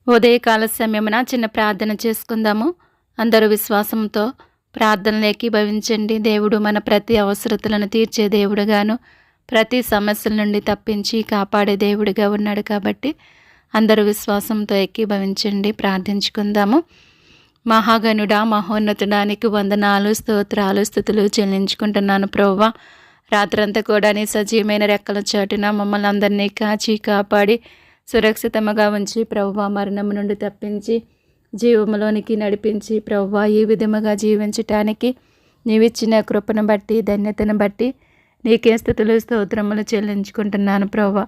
ఉదయకాల సమయమున చిన్న ప్రార్థన చేసుకుందాము. అందరూ విశ్వాసంతో ప్రార్థనలు ఏకీభవించండి. దేవుడు మన ప్రతి అవసరతలను తీర్చే దేవుడుగాను, ప్రతి సమస్యల నుండి తప్పించి కాపాడే దేవుడిగా ఉన్నాడు. కాబట్టి అందరూ విశ్వాసంతో ఏకీభవించండి, ప్రార్థించుకుందాము. మహాగణుడా, మహోన్నతుడానికి వందనాలు, స్తోత్రాలు, స్తుతులు చెల్లించుకుంటున్నాను ప్రభువా. రాత్రంతా కూడా నీ సజీవమైన రెక్కల చాటున మమ్మల్ని అందరినీ కాచి కాపాడి సురక్షితముగా ఉంచి ప్రభువా, మరణం నుండి తప్పించి జీవములోనికి నడిపించి ప్రభువా, ఈ విధముగా జీవించటానికి నీవిచ్చిన కృపను బట్టి, ధన్యతను బట్టి నీకే స్తుతులు స్తోత్రములు చెల్లించుకుంటున్నాను ప్రభువా.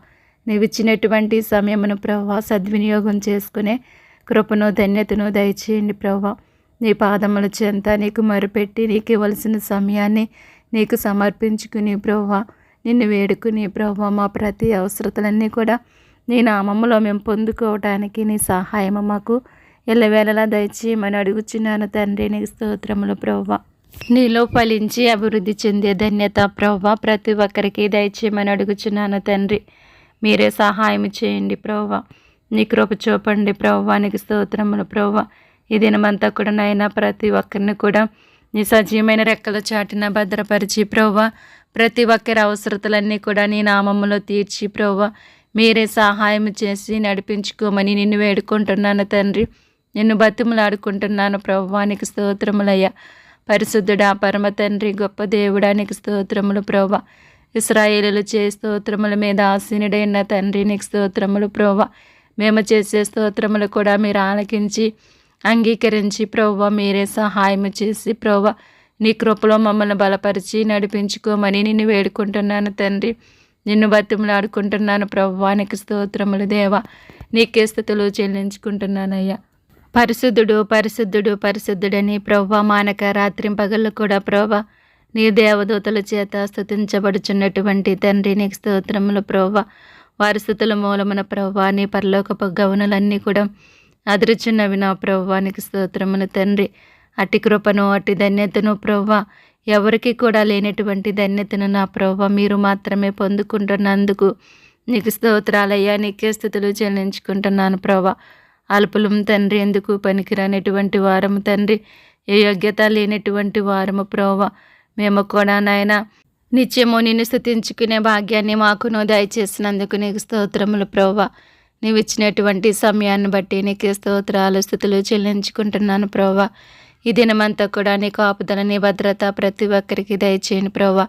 నీవిచ్చినటువంటి సమయమును ప్రభువా సద్వినియోగం చేసుకునే కృపను, ధన్యతను దయచేయండి ప్రభువా. నీ పాదముల చెంత నీకు మొరుపెట్టి నీకు ఇవ్వాల్సిన సమయాన్ని నీకు సమర్పించుకుని ప్రభువా, నిన్ను వేడుకుని ప్రభువా, మా ప్రతి అవసరతలన్నీ కూడా నీ నామములో మేము పొందుకోవటానికి నీ సహాయము మాకు ఎల్లవేళలా దయచేయమని అడుగుచున్నాను తండ్రి. నీకు స్తోత్రములు ప్రభువా. నీలో ఫలించి అభివృద్ధి చెందే ధన్యత ప్రభువా ప్రతి ఒక్కరికి దయచేయమని అడుగుచున్నాను తండ్రి. మీరే సహాయం చేయండి ప్రభువా. నీ కృప చూపండి ప్రభువా. నీకు స్తోత్రములు ప్రభువా. ఈ దినమంతా కూడా నాయన ప్రతి ఒక్కరిని కూడా నీ సజీవమైన రెక్కల చాటున భద్రపరిచి ప్రభువా, ప్రతి ఒక్కరి అవసరతలన్నీ కూడా నీ నామములో తీర్చి ప్రభువా, మీరే సహాయం చేసి నడిపించుకోమని నిన్ను వేడుకుంటున్నాను తండ్రి. నిన్ను బతిమలాడుకుంటున్నాను ప్రభువా. నీకు స్తోత్రములయ్యా. పరిశుద్ధుడా, పరమ తండ్రి, గొప్ప దేవుడా, నీకు స్తోత్రములు ప్రభువా. ఇశ్రాయేలులు చే స్తోత్రముల మీద ఆసీనుడైన తండ్రి, నీకు స్తోత్రములు ప్రభువా. మేము చేసే స్తోత్రములు కూడా మీరు ఆలకించి అంగీకరించి ప్రభువా, మీరే సహాయం చేసి ప్రభువా, నీ కృపలో మమ్మల్ని బలపరిచి నడిపించుకోమని నిన్ను వేడుకుంటున్నాను తండ్రి. నిన్ను బతిమలాడుకుంటున్నాను ప్రభువా. నీకు స్తోత్రములు దేవా. నీకే స్తుతులు చెల్లించుకుంటున్నానయ్యా. పరిశుద్ధుడు, పరిశుద్ధుడు, పరిశుద్ధుడని ప్రభువా మానక రాత్రింపగళ్ళు కూడా ప్రభువా నీ దేవదూతల చేత స్తుతించబడుచున్నటువంటి తండ్రి, నీకు స్తోత్రములు ప్రభువా. వారి స్తుతుల మూలమున ప్రభువా నీ పరలోకపు గవనులన్నీ కూడా అదురుచున్నవి నా ప్రభువా. నీకు స్తోత్రములు తండ్రి. అట్టి కృపను, అట్టి ధన్యతను ప్రభువా ఎవరికి కూడా లేనటువంటి ధన్యతను నా ప్రభువా మీరు మాత్రమే పొందుకుంటున్నందుకు నీకు స్తోత్రాలయ్యా. నీకే స్తుతులు చెల్లించుకుంటున్నాను ప్రభువా. అల్పులం తండ్రి, ఎందుకు పనికిరానటువంటి వారము తండ్రి, ఏ యోగ్యత లేనటువంటి వారము ప్రభువా. మేము కూడా నాయన నిత్యము నిన్ను స్తుతించుకునే భాగ్యాన్ని మాకును దయచేసినందుకు నీకు స్తోత్రములు ప్రభువా. నీవు ఇచ్చినటువంటి సమయాన్ని బట్టి నీకే స్తోత్రాలు, స్తుతులు చెల్లించుకుంటున్నాను ప్రభువా. ఈ దినమంతా కూడా నీ కాపుదల, నీ భద్రత ప్రతి ఒక్కరికి దయచేయండి ప్రభువా.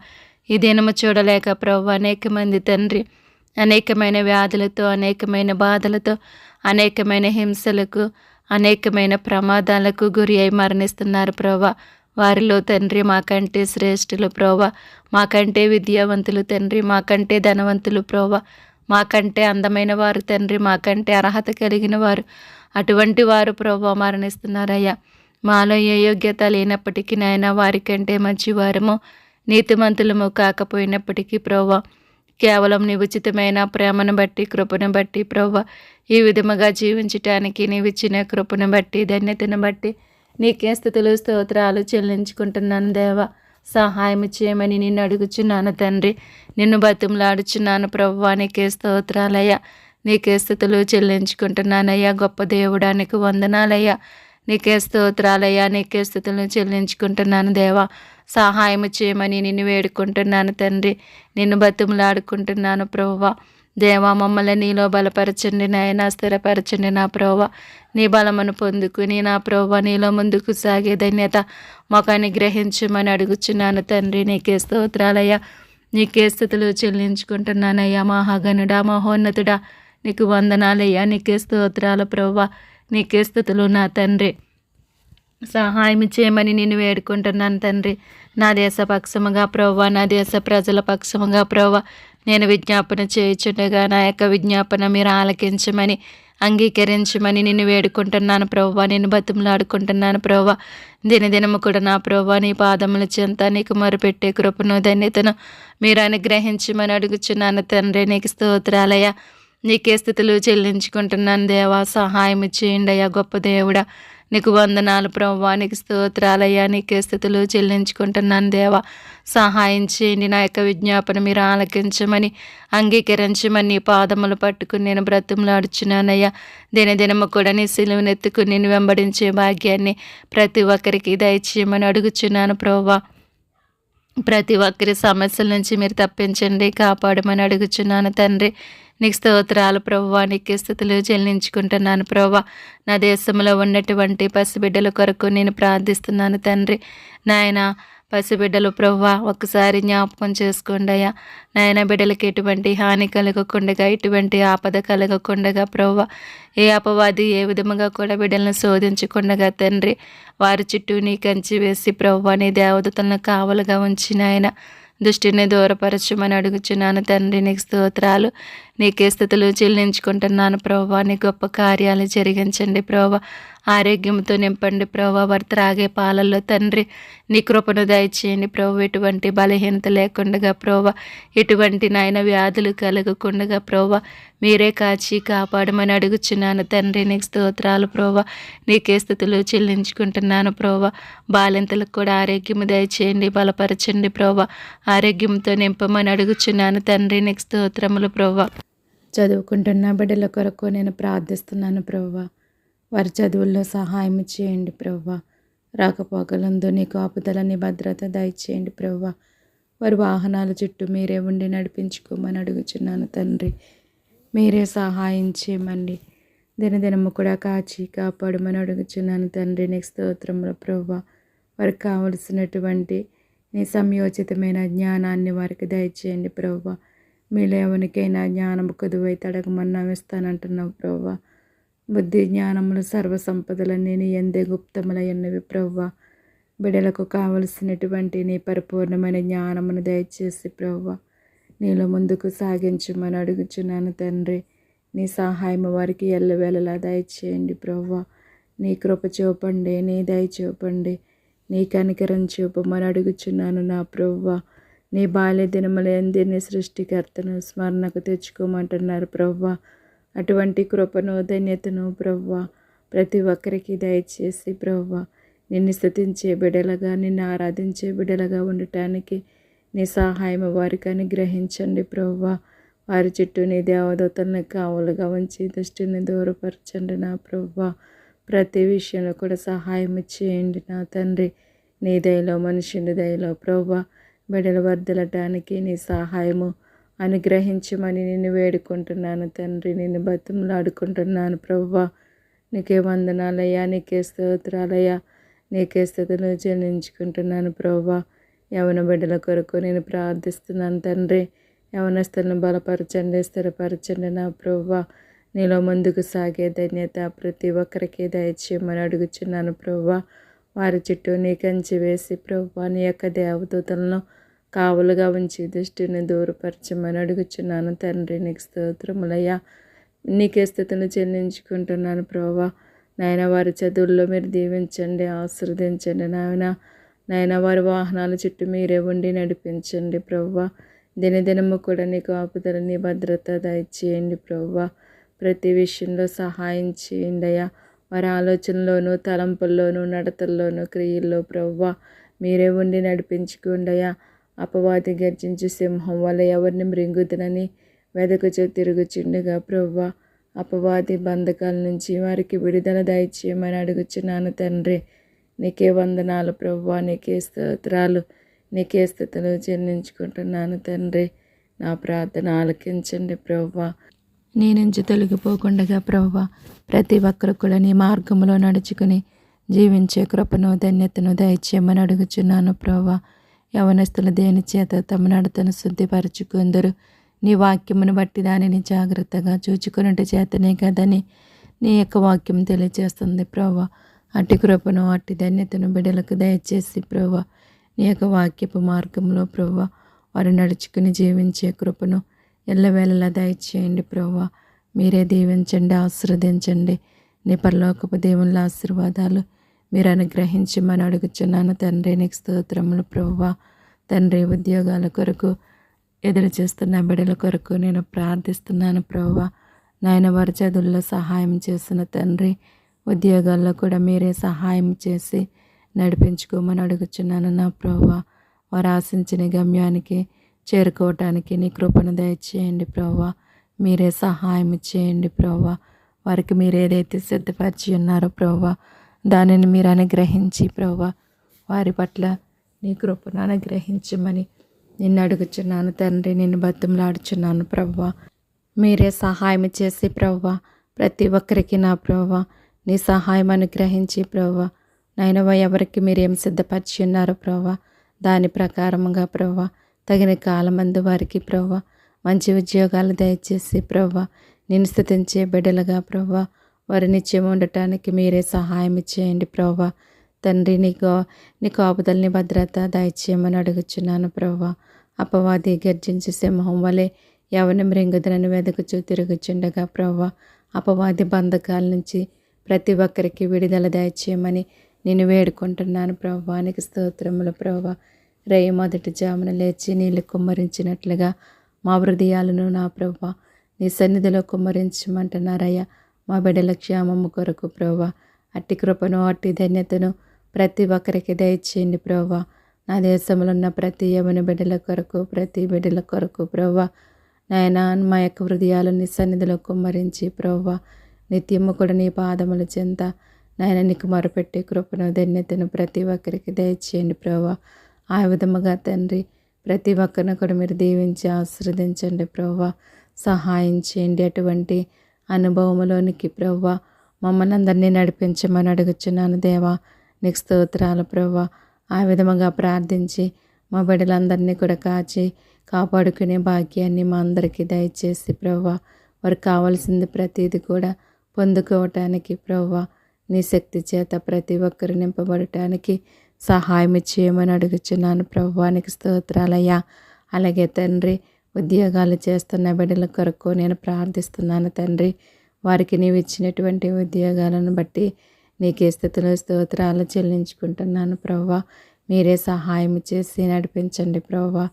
ఈ దినము చూడలేక ప్రభువా అనేక మంది తండ్రి అనేకమైన వ్యాధులతో, అనేకమైన బాధలతో, అనేకమైన హింసలకు, అనేకమైన ప్రమాదాలకు గురి అయి మరణిస్తున్నారు ప్రభువా. వారిలో తండ్రి మాకంటే శ్రేష్ఠులు ప్రభువా, మాకంటే విద్యావంతులు తండ్రి, మాకంటే ధనవంతులు ప్రభువా, మాకంటే అందమైన వారు తండ్రి, మాకంటే అర్హత కలిగిన వారు, అటువంటి వారు ప్రభువా మరణిస్తున్నారయ్యా. మాలో ఏ యోగ్యత లేనప్పటికీ నాయన వారికంటే మంచివారము, నీతిమంతులము కాకపోయినప్పటికీ ప్రభువా కేవలం నీ ఉచితమైన ప్రేమను బట్టి, కృపను బట్టి ప్రభువా ఈ విధముగా జీవించటానికి నీవిచ్చిన కృపను బట్టి, ధన్యతను బట్టి నీకే స్తుతులు స్తోత్రాలు చెల్లించుకుంటున్నాను దేవా. సహాయం చేయమని నిన్ను అడుగుచున్నాను తండ్రి. నిన్ను బతిమలాడుచున్నాను ప్రభువా. నీకే స్తోత్రాలయ్యా. నీకే స్తుతులు చెల్లించుకుంటున్నానయ్యా. గొప్ప దేవుడా, నీకు వందనాలయ్యా. నీకే స్తోత్రాలయ్యా. నీకే స్తుతులు చెల్లించుకుంటున్నాను దేవా. సహాయం చేయమని నిన్ను వేడుకుంటున్నాను తండ్రి. నిన్ను బతిమలాడుకుంటున్నాను ప్రభువా. దేవా, మమ్మల్ని నీలో బలపరచండి నాయన, స్థిరపరచండి నా ప్రభువా. నీ బలమును పొందుకుని నా ప్రభువా నీలో ముందుకు సాగే ధన్యత మాకు అనుగ్రహించమని అడుగుచున్నాను తండ్రి. నీకే స్తోత్రాలయ్యా. నీకే స్తుతులు చెల్లించుకుంటున్నానయ్యా. మహాగణుడా, మహోన్నతుడా, నీకు వందనాలయ్యా. నీకే స్తోత్రాలు ప్రభువా. నీకే స్తుతులు నా తండ్రి. సహాయం చేయమని నేను వేడుకుంటున్నాను తండ్రి. నా దేశ పక్షముగా ప్రభువా, నా దేశ ప్రజల పక్షముగా ప్రభువా నేను విజ్ఞాపన చేయుచుండగా నా యొక్క విజ్ఞాపన మీరు ఆలకించమని, అంగీకరించమని నిన్ను వేడుకుంటున్నాను ప్రభువా. నేను బతిమలాడుకుంటున్నాను ప్రభువా. దినదినము కూడా నా ప్రభువా నీ పాదముల చెంత నీకు మొరుపెట్టే కృపను, ధన్యతను మీరు అనుగ్రహించమని అడుగుచున్నాను తండ్రి. నీకు స్తోత్రాలయ్యా. నీకే స్తుతులు చెల్లించుకుంటున్నాను దేవా. సహాయం చేయండి అయ్యా. గొప్ప దేవుడా, నీకు వందనాలు ప్రభువా, నీకు స్తోత్రాలయ్యా, నీకే స్థుతులు చెల్లించుకుంటున్నాను దేవా. సహాయం చేయండి, నా యొక్క విజ్ఞాపన మీరు ఆలకించమని అంగీకరించమని నీ పాదములు పట్టుకుని నేను బ్రతుములాడుచున్నానయ్యా. దినదినము కూడా నీ సిలువనెత్తుకుని నేను వెంబడించే భాగ్యాన్ని ప్రతి ఒక్కరికి దయచేయమని అడుగుచున్నాను ప్రభువా. ప్రతి ఒక్కరి సమస్యల నుంచి మీరు తప్పించండి, కాపాడమని అడుగుచున్నాను తండ్రి. నీకు స్తోత్రాలు ప్రభువా, నీకే స్థుతులు చెల్లించుకుంటున్నాను ప్రభువా. నా దేశంలో ఉన్నటువంటి పసిబిడ్డల కొరకు నేను ప్రార్థిస్తున్నాను తండ్రి. నాయన పసిబిడ్డలు ప్రభువా ఒక్కసారి జ్ఞాపకం చేసుకోండి అయ్యా. నాయన బిడ్డలకి ఎటువంటి హాని కలగకుండగా, ఎటువంటి ఆపద కలగకుండగా ప్రభువా, ఏ అపవాది ఏ విధముగా కూడా బిడ్డలను శోధించకుండగా తండ్రి, వారి చుట్టూ నీ కంచి వేసి ప్రభువా నీ దేవదూతలను కావలుగా ఉంచి నాయన దుష్టిని దూరపరచమని అడుగుచున్నాను తండ్రి. నీకు స్తోత్రాలు, నీకే స్థుతులు చెల్లించుకుంటున్నాను ప్రభువా. నీ గొప్ప కార్యాలు జరిగించండి ప్రభువా. ఆరోగ్యంతో నింపండి ప్రభువా. వారు త్రాగే పాలల్లో తండ్రి నీ కృపను దయచేయండి ప్రభువా. ఎటువంటి బలహీనత లేకుండగా ప్రభువా, ఎటువంటి నాయన వ్యాధులు కలగకుండగా ప్రభువా మీరే కాచి కాపాడమని అడుగుచున్నాను తండ్రి. నీకు స్తోత్రాలు ప్రభువా. నీకే స్థుతులు చెల్లించుకుంటున్నాను ప్రభువా. బాలింతలకు కూడా ఆరోగ్యము దయచేయండి, బలపరచండి ప్రభువా. ఆరోగ్యంతో నింపమని అడుగుచున్నాను తండ్రి. నీకు స్తోత్రములు ప్రభువా. చదువుకుంటున్న బిడ్డల కొరకు నేను ప్రార్థిస్తున్నాను ప్రభువా. వారి చదువుల్లో సహాయం చేయండి ప్రభువా. రాకపోకలందు నీ కాపుదలని భద్రత దయచేయండి ప్రభువా. వారి వాహనాల చుట్టూ మీరే ఉండి నడిపించుకోమని అడుగుచున్నాను తండ్రి. మీరే సహాయం చేయమండి, దినదినము కూడా కాచి కాపాడమని అడుగుచున్నాను తండ్రి. నీకు స్తోత్రములు ప్రభువా. వారికి కావలసినటువంటి నీ సంయోచితమైన జ్ఞానాన్ని వారికి దయచేయండి ప్రభువా. మీలో ఎవరికైనా జ్ఞానము కొదువై తడగమన్నా ఇస్తానంటున్నావు ప్రభువా. బుద్ధి జ్ఞానములు సర్వసంపదలన్నీ నీ ఎందే గుప్తములైనవి ప్రభువా. బిడ్డలకు కావలసినటువంటి నీ పరిపూర్ణమైన జ్ఞానమును దయచేసి ప్రభువా నీలో ముందుకు సాగించమని అడుగుచున్నాను తండ్రి. నీ సహాయము వారికి ఎల్లవేళలా దయచేయండి ప్రభువా. నీ కృప చూపండి, నీ దయ చూపండి, నీ కనికరం చూపమని అడుగుచున్నాను నా ప్రభువా. నీ బాల్య దినములందు నీ సృష్టికర్తను స్మరణకు తెచ్చుకోమంటున్నారు ప్రభువా. అటువంటి కృపను ధన్యతను ప్రభువా ప్రతి ఒక్కరికి దయచేసి ప్రభువా నిన్ను స్తుతించే బిడ్డలుగా, నిన్ను ఆరాధించే బిడ్డలుగా ఉండటానికి నీ సహాయం వారికి అనుగ్రహించండి ప్రభువా. వారి చుట్టూ నీ దేవదూతలను కావలుగా ఉంచి దృష్టిని దూరపరచండి నా ప్రభువా. ప్రతి విషయంలో కూడా సహాయం చేయండి నా తండ్రి. నీ దయలో మనుషుని దయలో ప్రభువా బిడ్డలు వర్దలటానికి నీ సహాయము అనుగ్రహించమని నిన్ను వేడుకుంటున్నాను తండ్రి. నిన్ను బతిమలాడుకుంటున్నాను ప్రభువా. నీకే వందనాలయ్యా, నీకే స్తోత్రాలయ్యా, నీకే స్తుతులు చెల్లించుకుంటున్నాను ప్రభువా. యవన బిడ్డల కొరకు నేను ప్రార్థిస్తున్నాను తండ్రి. యవనస్తులను బలపరచండి, స్థిరపరచండి నా ప్రభువా. నీలో ముందుకు సాగే ధన్యత ప్రతి ఒక్కరికి దయచేయమని అడుగుచున్నాను ప్రభువా. వారి చుట్టూ నీ కంచి వేసి ప్రభువా నీ యొక్క దేవదూతలను కావులుగా ఉంచి దృష్టిని దూరపరచమని అడుగుచున్నాను తండ్రి. నీకు స్తోత్రములయ్యా, నీకే స్థుతులు చెల్లించుకుంటున్నాను ప్రభువా. నాయన వారి చదువుల్లో మీరు దీవించండి, ఆశీర్వదించండి నాయన వారి వాహనాల చుట్టూ మీరే ఉండి నడిపించండి ప్రభువా. దినదినము కూడా నీకు ఆపుదల నీ భద్రత దయచేయండి ప్రభువా. ప్రతి విషయంలో సహాయం చేయండి అయ్యా. వారి ఆలోచనలోనూ, తలంపుల్లోనూ, నడతల్లోనూ, క్రియల్లో ప్రభువా మీరే ఉండి నడిపించుకోండి అయ్యా. అపవాది గర్జించు సింహం వల్ల ఎవరిని మృంగుదనని వెదకుచూ తిరుగుచుండగా ప్రభువా అపవాది బంధకాల నుంచి వారికి విడుదల దయచేయమని అడుగుచున్నాను తండ్రి. నీకే వందనాలు ప్రభువా, నీకే స్తోత్రాలు, నీకే స్తుతులు చెల్లించుకుంటున్నాను తండ్రి. నా ప్రార్థన ఆలకించండి ప్రభువా. నీ నుంచి తొలగిపోకుండా ప్రభువా ప్రతి ఒక్కరు కూడా నీ మార్గంలో నడుచుకుని జీవించే కృపను ధన్యతను దయచేయమని అడుగుచున్నాను ప్రభువా. యవనస్తులు దేని చేత తమ నడతను శుద్ధిపరచుకుందరు. నీ వాక్యమును బట్టి దానిని జాగ్రత్తగా చూచుకున్నట్టు చేతనే కదని నీ యొక్క వాక్యం తెలియజేస్తుంది ప్రభువా. అట్టి కృపను, అట్టి ధన్యతను బిడ్డలకు దయచేసి ప్రభువా నీ యొక్క వాక్యపు మార్గంలో ప్రభువా వారు నడుచుకుని జీవించే కృపను ఎల్లవేళలా దయచేయండి ప్రభువా. మీరే దీవించండి, ఆశీర్వదించండి. నీ పరలోకపు దేవుళ్ళ ఆశీర్వాదాలు మీరు అనుగ్రహించమని అడుగుచున్నాను తండ్రి. నీకు స్తోత్రములు ప్రభువా. తండ్రి, ఉద్యోగాల కొరకు ఎదురు చేస్తున్న బిడ్డల కొరకు నేను ప్రార్థిస్తున్నాను ప్రభువా. నాయన వారి చదువుల్లో సహాయం చేసిన తండ్రి, ఉద్యోగాల్లో కూడా మీరే సహాయం చేసి నడిపించుకోమని అడుగుచున్నాను నా ప్రభువా. వారు ఆశించిన గమ్యానికి చేరుకోవటానికి నీ కృపను దయచేయండి ప్రభువా. మీరే సహాయం చేయండి ప్రభువా. వారికి మీరు ఏదైతే సిద్ధపరిచి ఉన్నారో ప్రభువా, దానిని మీరు అనుగ్రహించి ప్రభువా, వారి పట్ల నీ కృపను అనుగ్రహించమని నిన్ను అడుగుచున్నాను తండ్రి. నిన్ను బతిమలాడుచున్నాను ప్రభువా. మీరే సహాయం చేసి ప్రభువా, ప్రతి ఒక్కరికి నా ప్రభువా నీ సహాయం అనుగ్రహించి ప్రభువా, నాయనవా ఎవరికి మీరేం సిద్ధపరిచి ఉన్నారో ప్రభువా, దాని ప్రకారముగా ప్రభువా తగిన కాలమందు వారికి ప్రభువా మంచి ఉద్యోగాలు దయచేసి ప్రభువా నిన్ను స్తుతించే బిడ్డలుగా ప్రభువా వారి నిత్యం ఉండటానికి మీరే సహాయం చేయండి ప్రభువా. తండ్రి నీ కాపుదల్ని భద్రత దయచేయమని అడుగుచున్నాను ప్రభువా. అపవాది గర్జించి సింహం వలె ఎవరిని మృంగుదలను వెదకుచూ తిరుగుచుండగా ప్రభువా, అపవాది బంధకాల నుంచి ప్రతి ఒక్కరికి విడుదల దయచేయమని నేను వేడుకుంటున్నాను ప్రభువా. నీకు స్తోత్రములు ప్రభువా. రేయి మొదటి జామున లేచి నీళ్ళు కుమ్మరించినట్లుగా మా హృదయాలను నా ప్రభువా నీ సన్నిధిలో కుమ్మరించమంటున్నారయ్యా. మా బిడ్డల క్షేమము కొరకు ప్రభువా అట్టి కృపను అట్టి ధన్యతను ప్రతి ఒక్కరికి దయచేయండి ప్రభువా. నా దేశంలో ఉన్న ప్రతి యవన బిడ్డల కొరకు ప్రతి బిడ్డల కొరకు ప్రభువా నాయనా మా యొక్క హృదయాలు నీ సన్నిధిలో కుమ్మరించి ప్రభువా నిత్యము కూడా నీ పాదముల చెంత నాయన నీకు మొరపెట్టే కృపను ధన్యతను ప్రతి ఒక్కరికి దయచేయండి ప్రభువా. ఆ విధముగా తండ్రి ప్రతి ఒక్కరిని కూడా మీరు దీవించి ఆశీర్వదించండి ప్రభువా. సహాయం చేయండి. అటువంటి అనుభవంలోనికి ప్రభువా మమ్మల్ని అందరినీ నడిపించమని అడుగుచున్నాను దేవా. నీకు స్తోత్రాలు ప్రభువా. ఆ విధముగా ప్రార్థించి మా బిడ్డలందరినీ కూడా కాపాడుకునే భాగ్యాన్ని మా అందరికీ దయచేసి ప్రభువా వారికి కావాల్సింది ప్రతిదీ కూడా పొందుకోవటానికి ప్రభువా నీ శక్తి చేత ప్రతి ఒక్కరు నింపబడటానికి సహాయం చేయమని అడుగుచున్నాను ప్రభువా. నీకు స్తోత్రాలయ్యా. అలాగే తండ్రి ఉద్యోగాలు చేస్తున్న బిడ్డల కొరకు నేను ప్రార్థిస్తున్నాను తండ్రి. వారికి నీవు ఇచ్చినటువంటి ఉద్యోగాలను బట్టి నీకే స్థితిలో స్తోత్రాలు చెల్లించుకుంటున్నాను ప్రభువా. మీరే సహాయం చేసి నడిపించండి ప్రభువా.